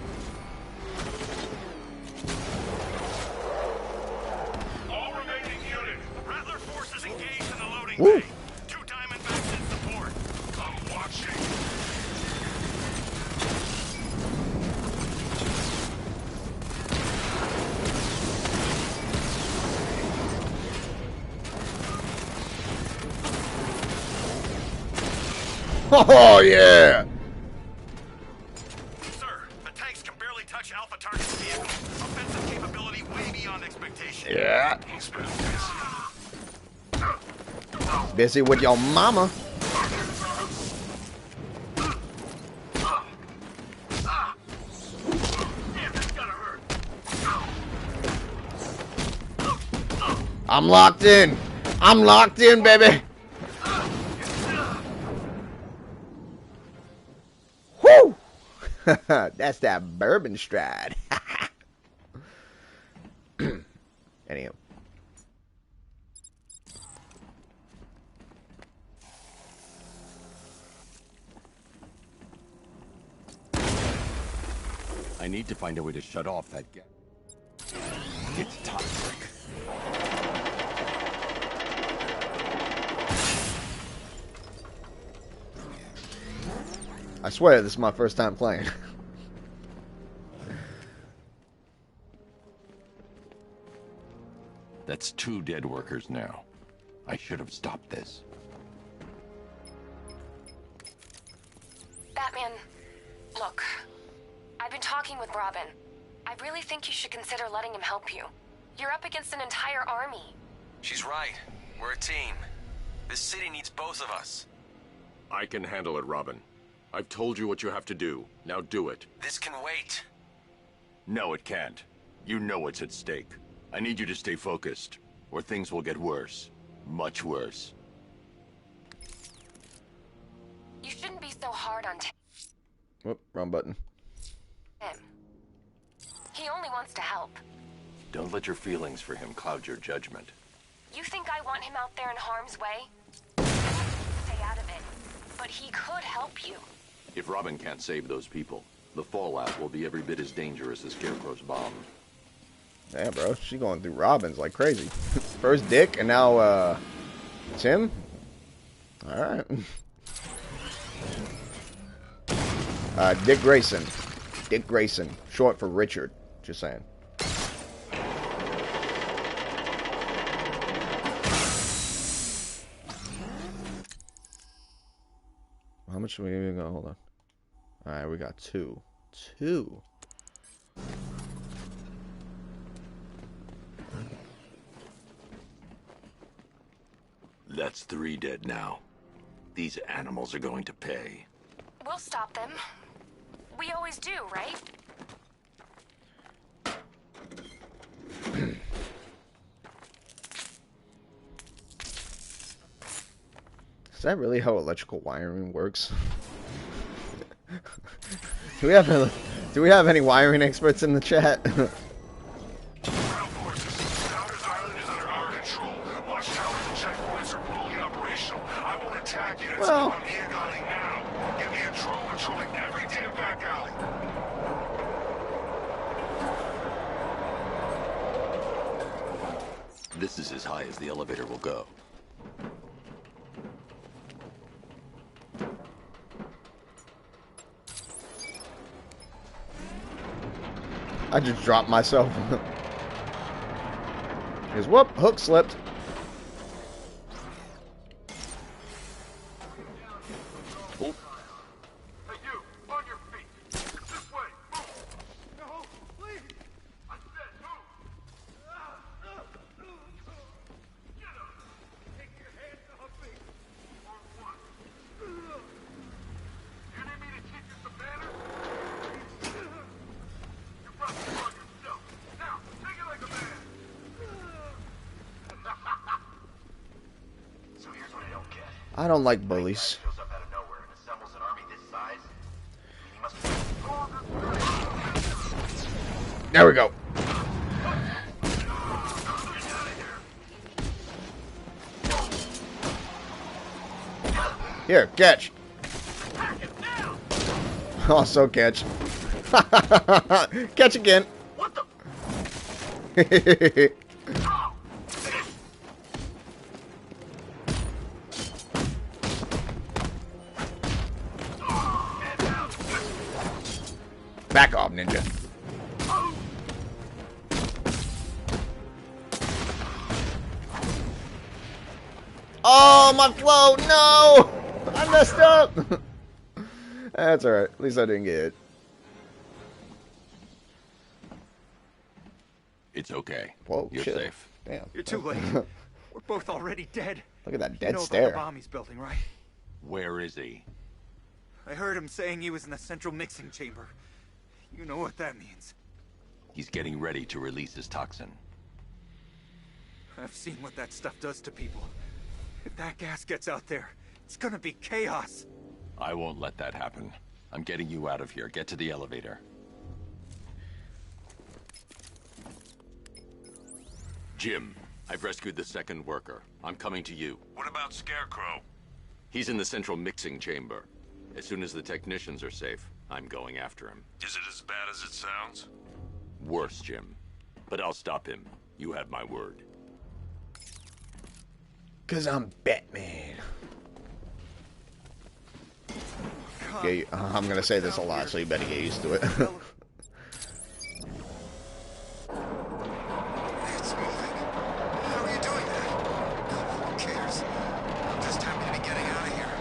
All remaining units. Rattler forces engaged in the loading Woo. bay. 2 Diamondbacks in support. I'm watching. Oh, yeah. Sir, the tanks can barely touch Alpha Target's vehicle. Offensive capability way beyond expectation. Yeah. Busy with your mama. I'm locked in. I'm locked in, baby. Woo! That's that bourbon stride. Anyhow. I need to find a way to shut off that gas. It's toxic. I swear this is my first time playing. That's 2 dead workers now. I should have stopped this. Batman, look. I've been talking with Robin. I really think you should consider letting him help you. You're up against an entire army. She's right. We're a team. This city needs both of us. I can handle it, Robin. I've told you what you have to do. Now do it. This can wait. No, it can't. You know what's at stake. I need you to stay focused, or things will get worse. Much worse. You shouldn't be so hard on Whoop, wrong button. him. He only wants to help. Don't let your feelings for him cloud your judgment. You think I want him out there in harm's way? Stay out of it. But he could help you. If Robin can't save those people, the fallout will be every bit as dangerous as Scarecrow's bomb. Yeah, bro, she going through Robins like crazy. First Dick, and now, Tim? Alright. Dick Grayson. Dick Grayson. Short for Richard. Just saying. How much are we even going? Hold on. Alright, we got 2. 2. That's 3 dead now. These animals are going to pay. We'll stop them. We always do, right? Is that really how electrical wiring works? Do we have any wiring experts in the chat? Well, This is as high as the elevator will go. I just dropped myself. Because whoop, hook slipped. Hey, you! On your feet! This way! Move! No! Please! I said move! Get up! Take your hands off me! Or what? You need me to teach you some manners? You brought this on yourself! Now, take it like a man! So here's what I don't get. I don't like bullies. Shows up out of nowhere and assembles an army this size. He must be... There we go. Here, catch. Also catch. Catch again. What the? Back off, ninja. Oh, my flow! No! I messed up! That's alright. At least I didn't get it. It's okay. Whoa, You're shit. safe. Damn. You're too late. We're both already dead. Look at that You dead know about stare. the bomb he's building, right? Where is he? I heard him saying he was in the central mixing chamber. You know what that means. He's getting ready to release his toxin. I've seen what that stuff does to people. If that gas gets out there, it's gonna be chaos. I won't let that happen. I'm getting you out of here. Get to the elevator. Jim, I've rescued the second worker. I'm coming to you. What about Scarecrow? He's in the central mixing chamber. As soon as the technicians are safe, I'm going after him. Is it as bad as it sounds? Worse, Jim. But I'll stop him. You have my word. 'Cause I'm Batman. Yeah, I'm gonna say this a lot, so you better get used to it. It's moving. How are you doing that? Who cares? I'm just happy to be getting out of here.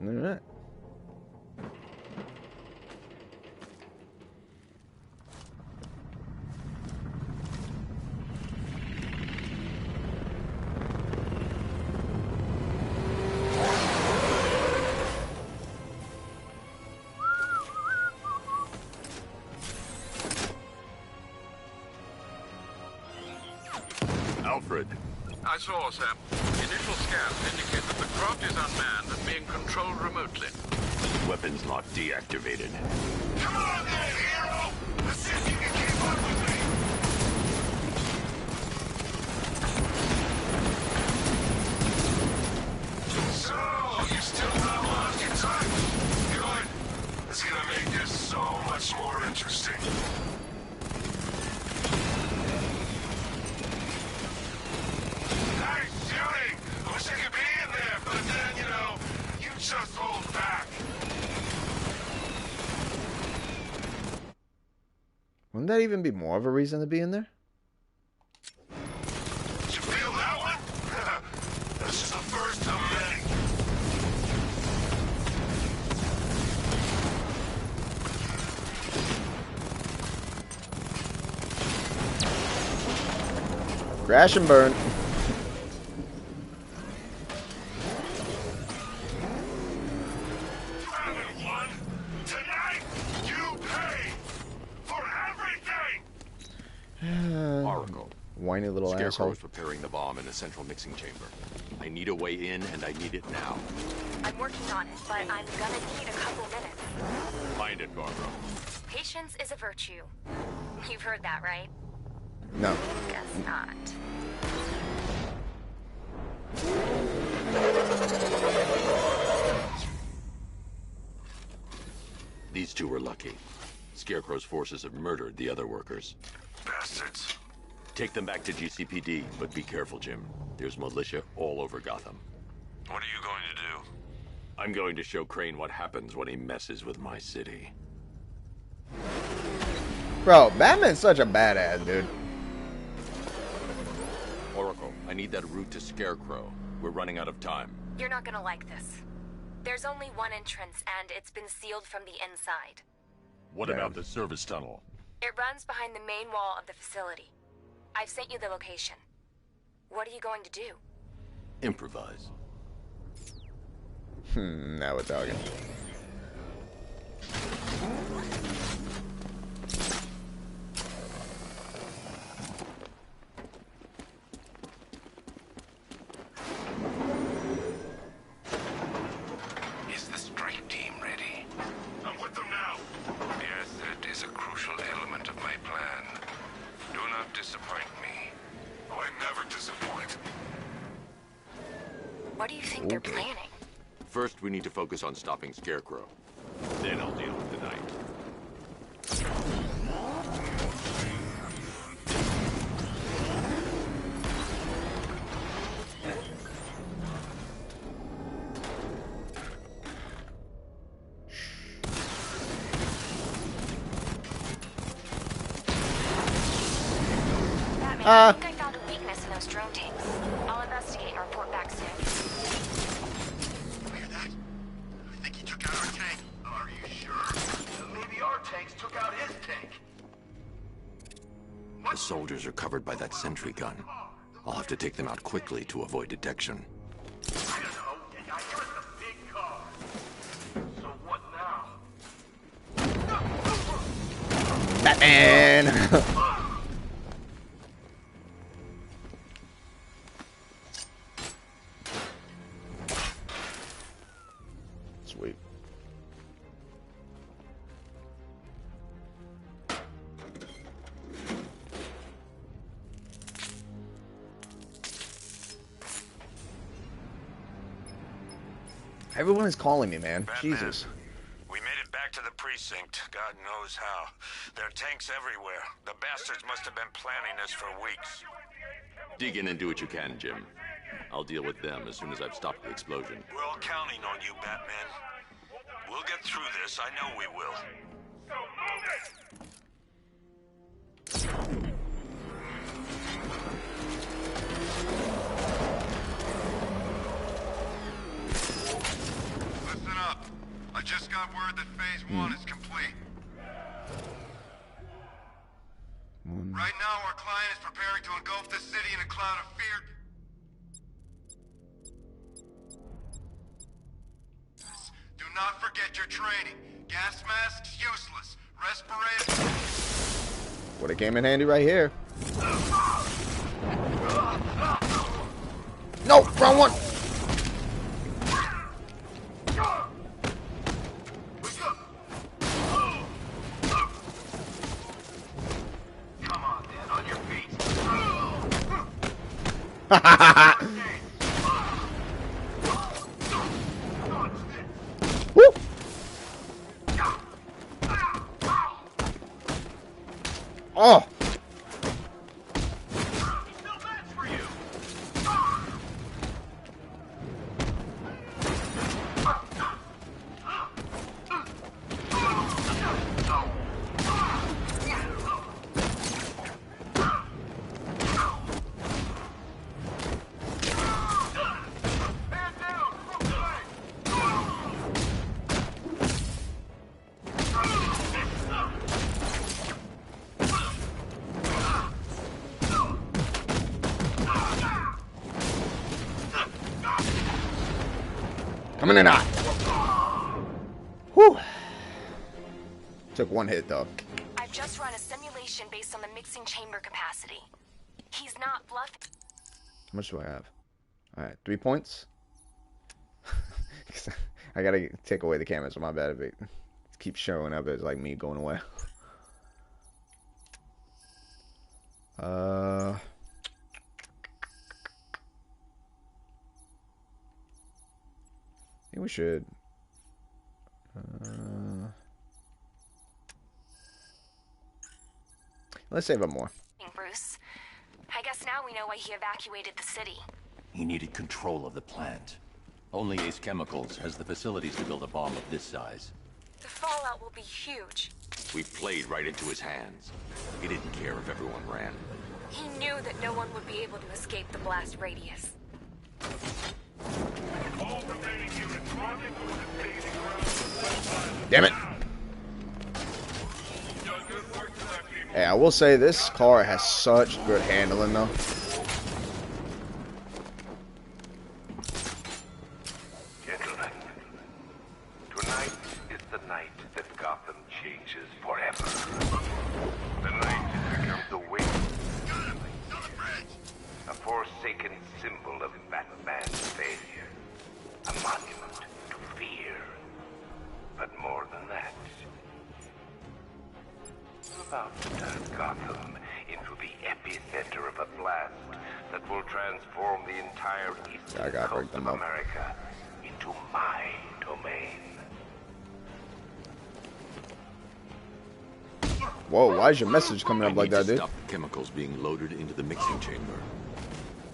Alright. Alfred. I saw, Sam. Initial scans indicate that the craft is unmanned and being controlled remotely. Weapons lock deactivated. Come on there, hero! Let's see if you can keep up with me! So, you still not lost your touch? Good. It's gonna make this so much more interesting. Nice shooting! I wish I could be in there, but then, you know, you just hold back. Wouldn't that even be more of a reason to be in there? Did you feel that one? This is the first of many. Crash and burn. One, tonight, you pay for everything! Oracle. Whiny little Scarecrow asshole. is preparing the bomb in the central mixing chamber. I need a way in, and I need it now. I'm working on it, but I'm gonna need a couple minutes. Find it, Barbara. Patience is a virtue. You've heard that, right? No. Guess not. These two were lucky. Scarecrow's forces have murdered the other workers. Bastards. Take them back to GCPD, but be careful, Jim. There's militia all over Gotham. What are you going to do? I'm going to show Crane what happens when he messes with my city. Bro, Batman's such a badass, dude. Oracle, I need that route to Scarecrow. We're running out of time. You're not gonna like this. There's only one entrance, and it's been sealed from the inside. What about the service tunnel? It runs behind the main wall of the facility. I've sent you the location. What are you going to do? Improvise. Now we're talking. Is the strike team ready? I'm with them now. Yes, it is a crucial element of my plan. Do not disappoint me. Oh, I never disappoint. What do you think they're planning? First, we need to focus on stopping Scarecrow. Then I'll deal with the night. Batman, I think I found a weakness in those drone tanks. I'll investigate and report back soon. Hear that? I think he took out our tank. Are you sure? Maybe our tanks took out his tank. The soldiers are covered by that sentry gun. I'll have to take them out quickly to avoid detection. I don't know. I hear it's a big car. So what now? Batman! Sweet. Everyone is calling me, man. Batman. Jesus. We made it back to the precinct. God knows how. There are tanks everywhere. The bastards must have been planning this for weeks. Dig in and do what you can, Jim. I'll deal with them as soon as I've stopped the explosion. We're all counting on you, Batman. We'll get through this. I know we will. Listen up. I just got word that Phase 1 is complete. Right now, our client is preparing to engulf the city in a cloud of fear. Do not forget your training. Gas masks, useless. Respirators... Would have came in handy right here. No, wrong one. Come on, Dan, on your feet. Woo. Oh. Coming in hot. Whew. Took one hit though. I've just run a simulation based on the mixing chamber capacity. He's not bluffing. How much do I have? Alright, 3 points. I gotta take away the camera, so my bad if it keeps showing up as like me going away. I think we should. Let's save up more. Bruce. I guess now we know why he evacuated the city. He needed control of the plant. Only Ace Chemicals has the facilities to build a bomb of this size. The fallout will be huge. We played right into his hands. He didn't care if everyone ran. He knew that no one would be able to escape the blast radius. Damn it. Hey, I will say this car has such good handling though. Gentlemen, tonight is the night that Gotham changes forever. The night it becomes a waste, a forsaken symbol of Batman's failure, a monument to fear. But more than that, we're about to turn Gotham into the epicenter of a blast that will transform the entire eastern coast of America into my domain. Whoa, why is your message coming up like that, dude? Stop chemicals being loaded into the mixing chamber.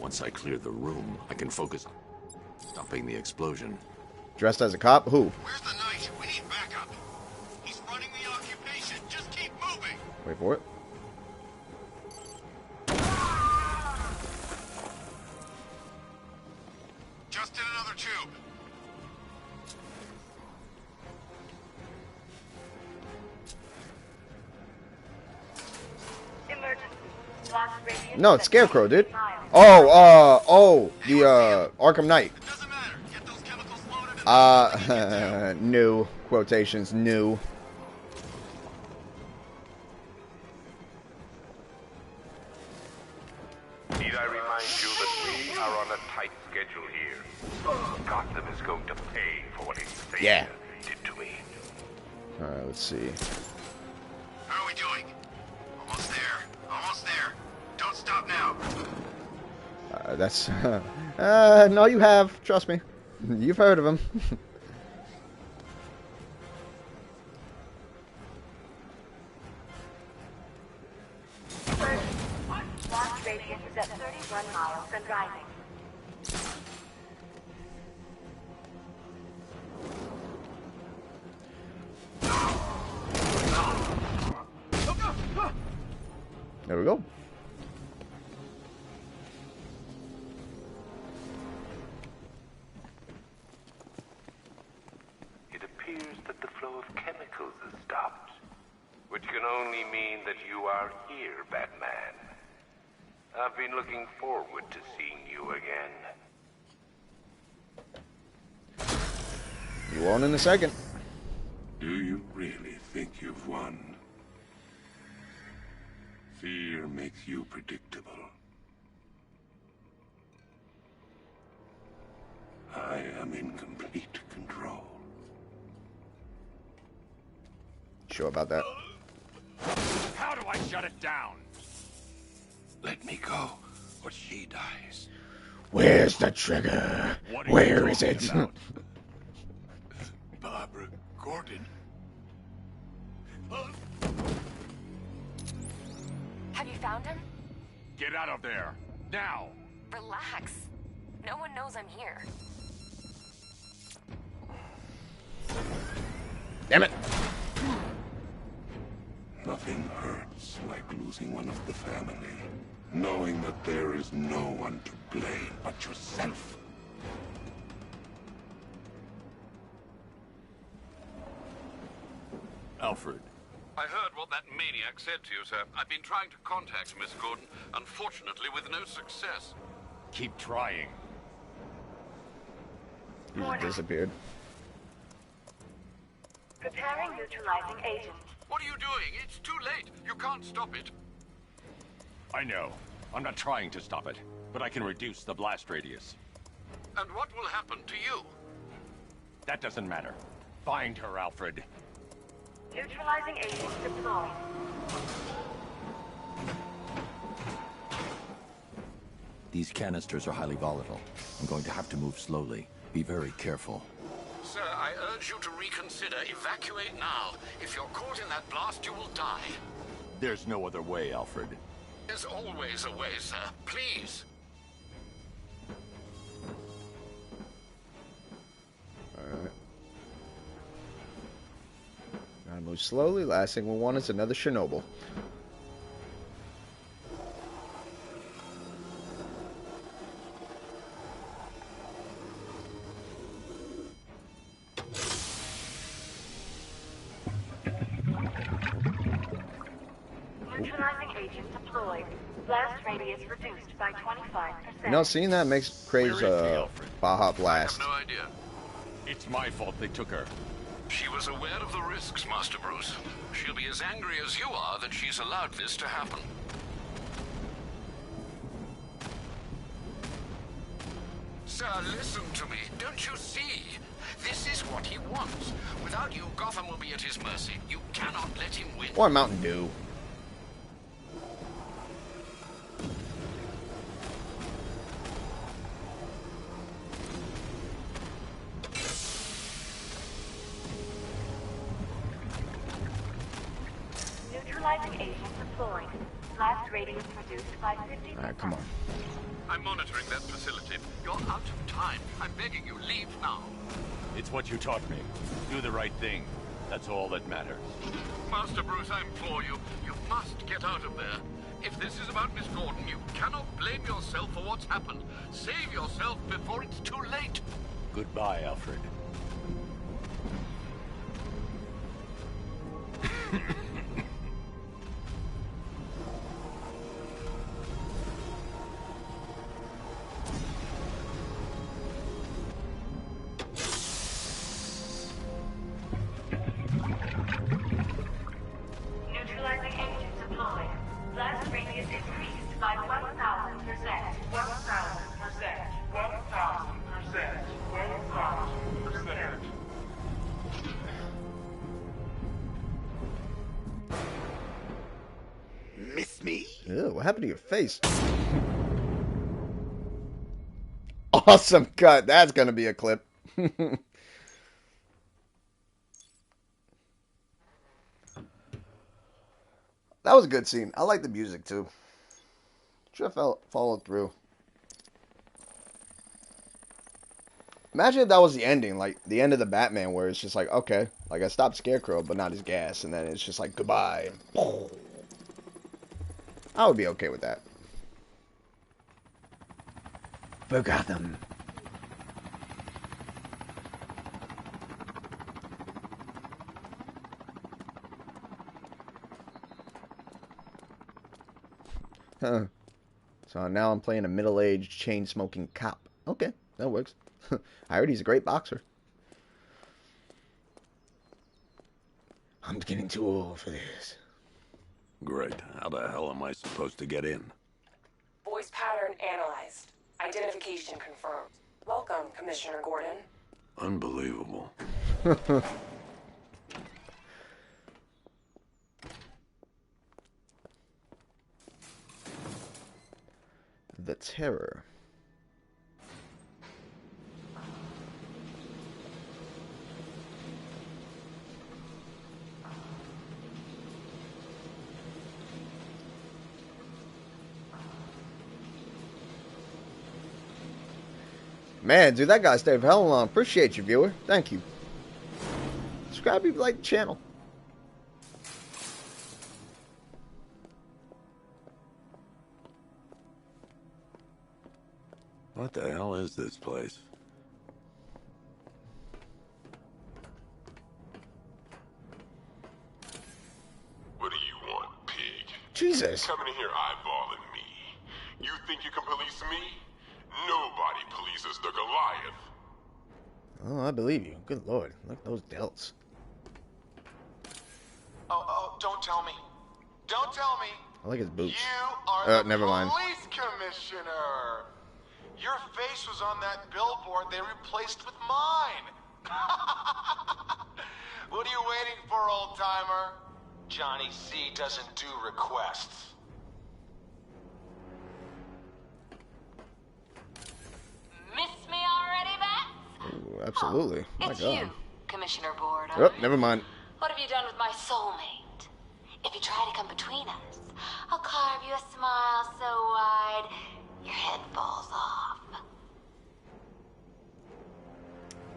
Once I clear the room, I can focus on stopping the explosion. Dressed as a cop? Who? Where's the knight? We need backup. He's running the occupation. Just keep moving. Wait for it. Just in another tube. No, it's Scarecrow, dude. Oh, the Arkham Knight. New quotations, new. Need I remind you that we are on a tight schedule here? Gotham is going to pay for what his savior did to me. Alright, let's see. How are we doing? Almost there. Almost there. Don't stop now. That's... no, you have. Trust me. You've heard of him. Launch radius is at 31 miles and rising. There we go. It appears that the flow of chemicals has stopped, which can only mean that you are here, Batman. I've been looking forward to seeing you again. You won't in a second. Do you really think you've won? Fear makes you predictable. I am in complete control. Sure about that? How do I shut it down? Let me go, or she dies. Where's the trigger? Where is it? Barbara Gordon. Have you found him? Get out of there, now! Relax. No one knows I'm here. Damn it! Nothing hurts like losing one of the family. Knowing that there is no one to blame but yourself. Alfred. I heard what that maniac said to you, sir. I've been trying to contact Miss Gordon, unfortunately with no success. Keep trying. He just disappeared. Preparing neutralizing agent. What are you doing? It's too late. You can't stop it. I know. I'm not trying to stop it, but I can reduce the blast radius. And what will happen to you? That doesn't matter. Find her, Alfred. Neutralizing agent deployed. These canisters are highly volatile. I'm going to have to move slowly. Be very careful. Sir, I urge you to reconsider. Evacuate now. If you're caught in that blast, you will die. There's no other way, Alfred. There's always a way, sir. Please. Alright. Gotta move slowly. Last thing we want is another Chernobyl. Neutralizing agent deployed. Blast radius reduced by 25%. You know, seeing that makes craze Baja Blast. I have no idea. It's my fault they took her. She was aware of the risks, Master Bruce. She'll be as angry as you are that she's allowed this to happen. Sir, listen to me. Don't you see? This is what he wants. Without you, Gotham will be at his mercy. You cannot let him win. Or Mountain Dew. Neutralizing agent deployed. Blast radius reduced by 50%. Alright, come on. I'm monitoring that facility. You're out of time. I'm begging you, leave now. It's what you taught me. Do the right thing. That's all that matters. Master Bruce, I implore you, you must get out of there. If this is about Miss Gordon, you cannot blame yourself for what's happened. Save yourself before it's too late. Goodbye, Alfred. Neutralizing agent deployed. Blast radius increased by 1,000%. 1,000%. 1,000%. 1,000%. Miss me? Ew, what happened to your face? Awesome cut. That's gonna be a clip. That was a good scene. I like the music too. Should have followed through. Imagine if that was the ending, like the end of the Batman, where it's just like, okay, like I stopped Scarecrow, but not his gas, and then it's just like goodbye. I would be okay with that. For Gotham. Huh. So now I'm playing a middle-aged, chain-smoking cop. Okay, that works. I heard he's a great boxer. I'm getting too old for this. Great. How the hell am I supposed to get in? Voice pattern analyzed. Identification confirmed. Welcome, Commissioner Gordon. Unbelievable. The Terror. Man, dude, that guy stayed for hell long. Appreciate you, viewer. Thank you. Subscribe if you like the channel. What the hell is this place? What do you want, pig? Jesus. Coming in here eyeballing me. You think you can police me? Nobody polices the Goliath. Oh, I believe you. Good lord. Look at those delts. Oh, don't tell me. Don't tell me. I like his boots. You are the never mind. police commissioner. Your face was on that billboard they replaced with mine. What are you waiting for, old-timer? Johnny C doesn't do requests. Miss me already, Bats? Ooh, absolutely. My It's God. you, Commissioner Gordon. Oh, never mind. What have you done with my soulmate? If you try to come between us, I'll carve you a smile so wide, your head falls off.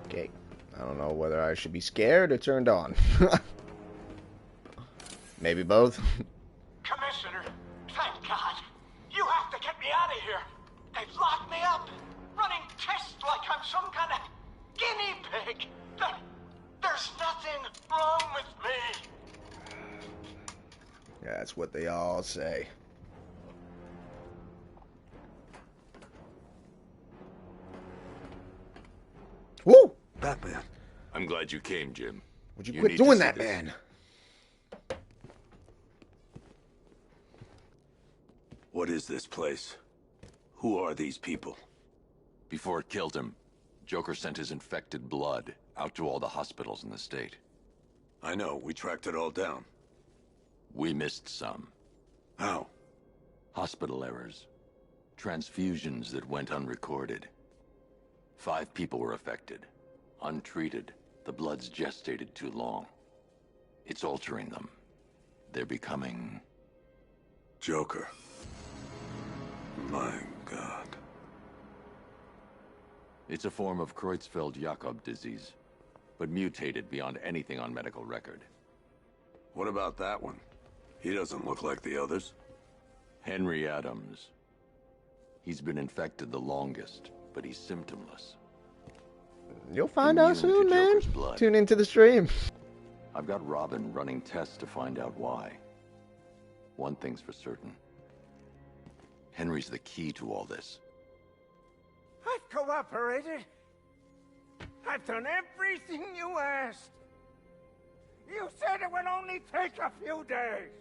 Okay. I don't know whether I should be scared or turned on. Maybe both. Commissioner, thank God. You have to get me out of here. They've locked me up, running tests like I'm some kind of guinea pig. There's nothing wrong with me. Yeah, that's what they all say. Woo! Batman. I'm glad you came, Jim. Would you quit doing that, man? What is this place? Who are these people? Before it killed him, Joker sent his infected blood out to all the hospitals in the state. I know, we tracked it all down. We missed some. How? Hospital errors. Transfusions that went unrecorded. 5 people were affected. Untreated, the blood's gestated too long. It's altering them. They're becoming... Joker. My God. It's a form of Creutzfeldt-Jakob disease, but mutated beyond anything on medical record. What about that one? He doesn't look like the others. Henry Adams. He's been infected the longest, but he's symptomless. You'll find out soon, man. Blood. Tune into the stream. I've got Robin running tests to find out why. One thing's for certain. Henry's the key to all this. I've cooperated. I've done everything you asked. You said it would only take a few days.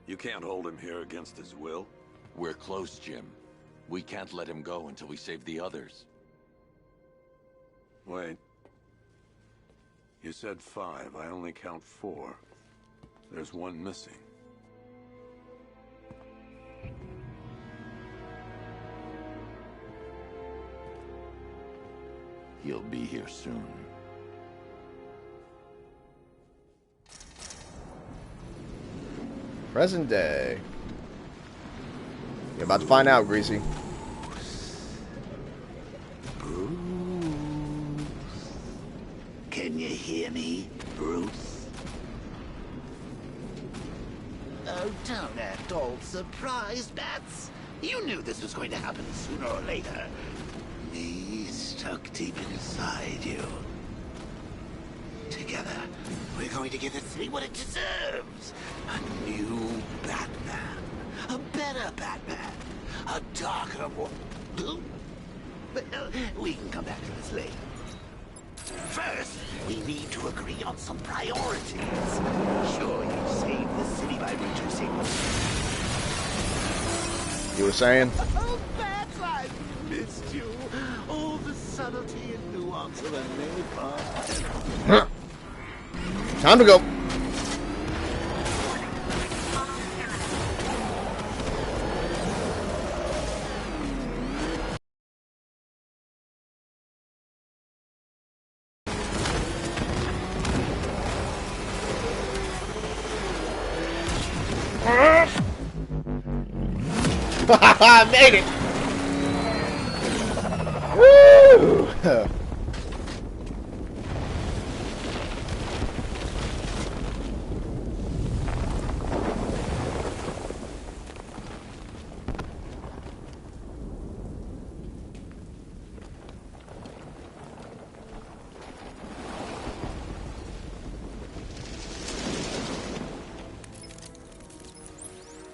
You can't hold him here against his will. We're close, Jim. We can't let him go until we save the others. Wait. You said 5. I only count 4. There's one missing. He'll be here soon. Present day. You're about to find out, Greasy. Can you hear me, Bruce? Oh, don't act all surprised, Bats. You knew this was going to happen sooner or later. Me stuck deep inside you. Together, we're going to give the city what it deserves. A new Batman. A better Batman. A darker one. Well, we can come back to this later. First, we need to agree on some priorities. Sure, you saved the city by reducing... You were saying? Oh, Bats, I missed you. All the subtlety and nuance of a napalm. Time to go. I made it! Woo!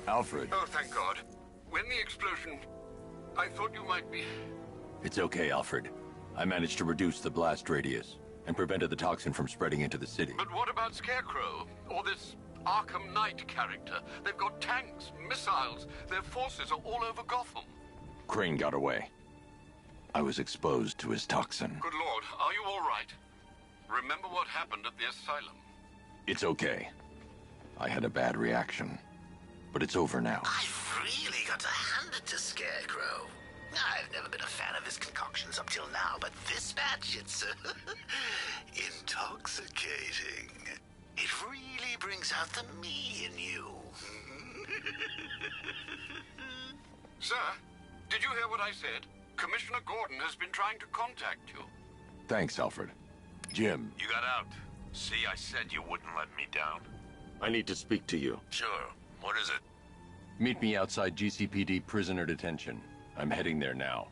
Alfred. Oh, thank God. When the explosion... I thought you might be... It's okay, Alfred. I managed to reduce the blast radius and prevented the toxin from spreading into the city. But what about Scarecrow? Or this Arkham Knight character? They've got tanks, missiles. Their forces are all over Gotham. Crane got away. I was exposed to his toxin. Good Lord, are you all right? Remember what happened at the asylum? It's okay. I had a bad reaction. But it's over now. I've really got to hand it to Scarecrow. I've never been a fan of his concoctions up till now, but this batch, it's intoxicating. It really brings out the me in you. Sir, did you hear what I said? Commissioner Gordon has been trying to contact you. Thanks, Alfred. Jim. You got out. See, I said you wouldn't let me down. I need to speak to you. Sure. What is it? Meet me outside GCPD prisoner detention. I'm heading there now.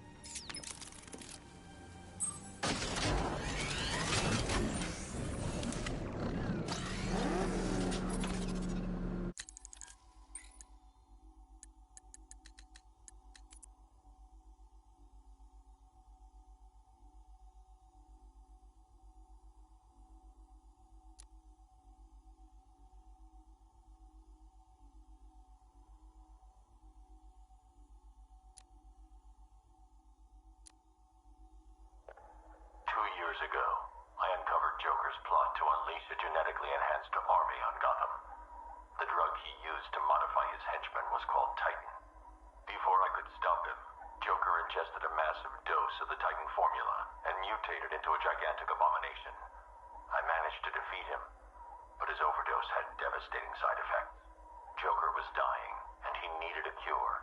Ago, I uncovered Joker's plot to unleash a genetically enhanced army on Gotham. The drug he used to modify his henchmen was called Titan. Before I could stop him, Joker ingested a massive dose of the Titan formula and mutated into a gigantic abomination. I managed to defeat him, but his overdose had devastating side effects. Joker was dying, and he needed a cure.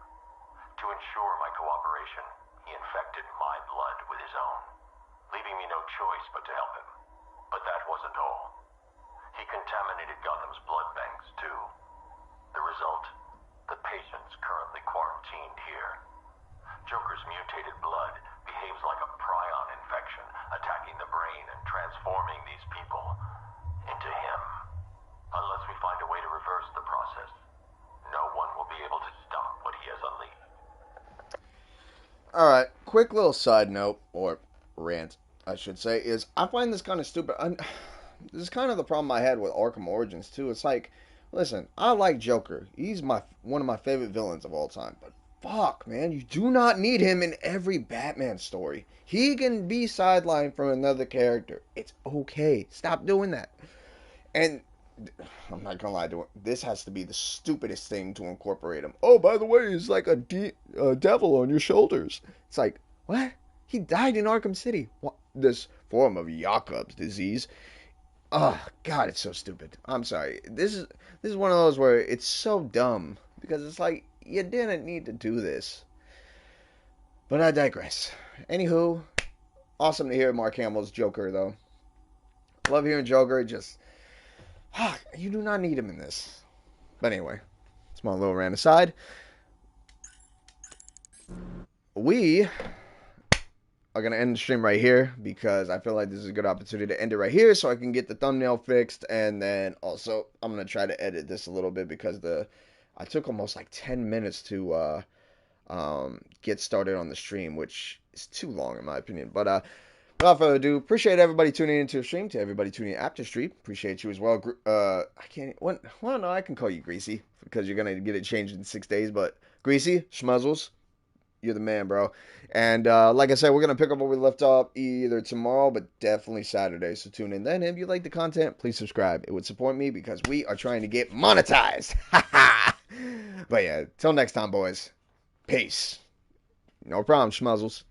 To ensure my cooperation, he infected my blood with his own, leaving me no choice but to help him. But that wasn't all. He contaminated Gotham's blood banks, too. The result? The patients currently quarantined here. Joker's mutated blood behaves like a prion infection, attacking the brain and transforming these people into him. Unless we find a way to reverse the process, no one will be able to stop what he has unleashed. Alright, quick little side note, or rant, I should say, is I find this kind of stupid. This is kind of the problem I had with Arkham Origins, too. It's like, listen, I like Joker. He's one of my favorite villains of all time. But fuck, man, you do not need him in every Batman story. He can be sidelined from another character. It's okay. Stop doing that. And I'm not gonna lie to him. This has to be the stupidest thing to incorporate him. Oh, by the way, he's like a devil on your shoulders. It's like, what? He died in Arkham City. What? This form of Jacob's disease. Oh, God, it's so stupid. I'm sorry. This is one of those where it's so dumb. Because it's like, you didn't need to do this. But I digress. Anywho, awesome to hear Mark Hamill's Joker, though. Love hearing Joker. Just, you do not need him in this. But anyway, small little rant aside. We are going to end the stream right here because I feel like this is a good opportunity to end it right here so I can get the thumbnail fixed, and then also I'm going to try to edit this a little bit because I took almost like 10 minutes to get started on the stream, which is too long in my opinion. But without further ado, appreciate everybody tuning into the stream. To everybody tuning in after stream, appreciate you as well. I can call you Greasy because you're going to get it changed in 6 days, but Greasy, Schmuzzles, you're the man, bro. And like I said, we're going to pick up where we left off either tomorrow, but definitely Saturday. So tune in then. If you like the content, please subscribe. It would support me because we are trying to get monetized. But yeah, till next time, boys. Peace. No problem, Schmuzzles.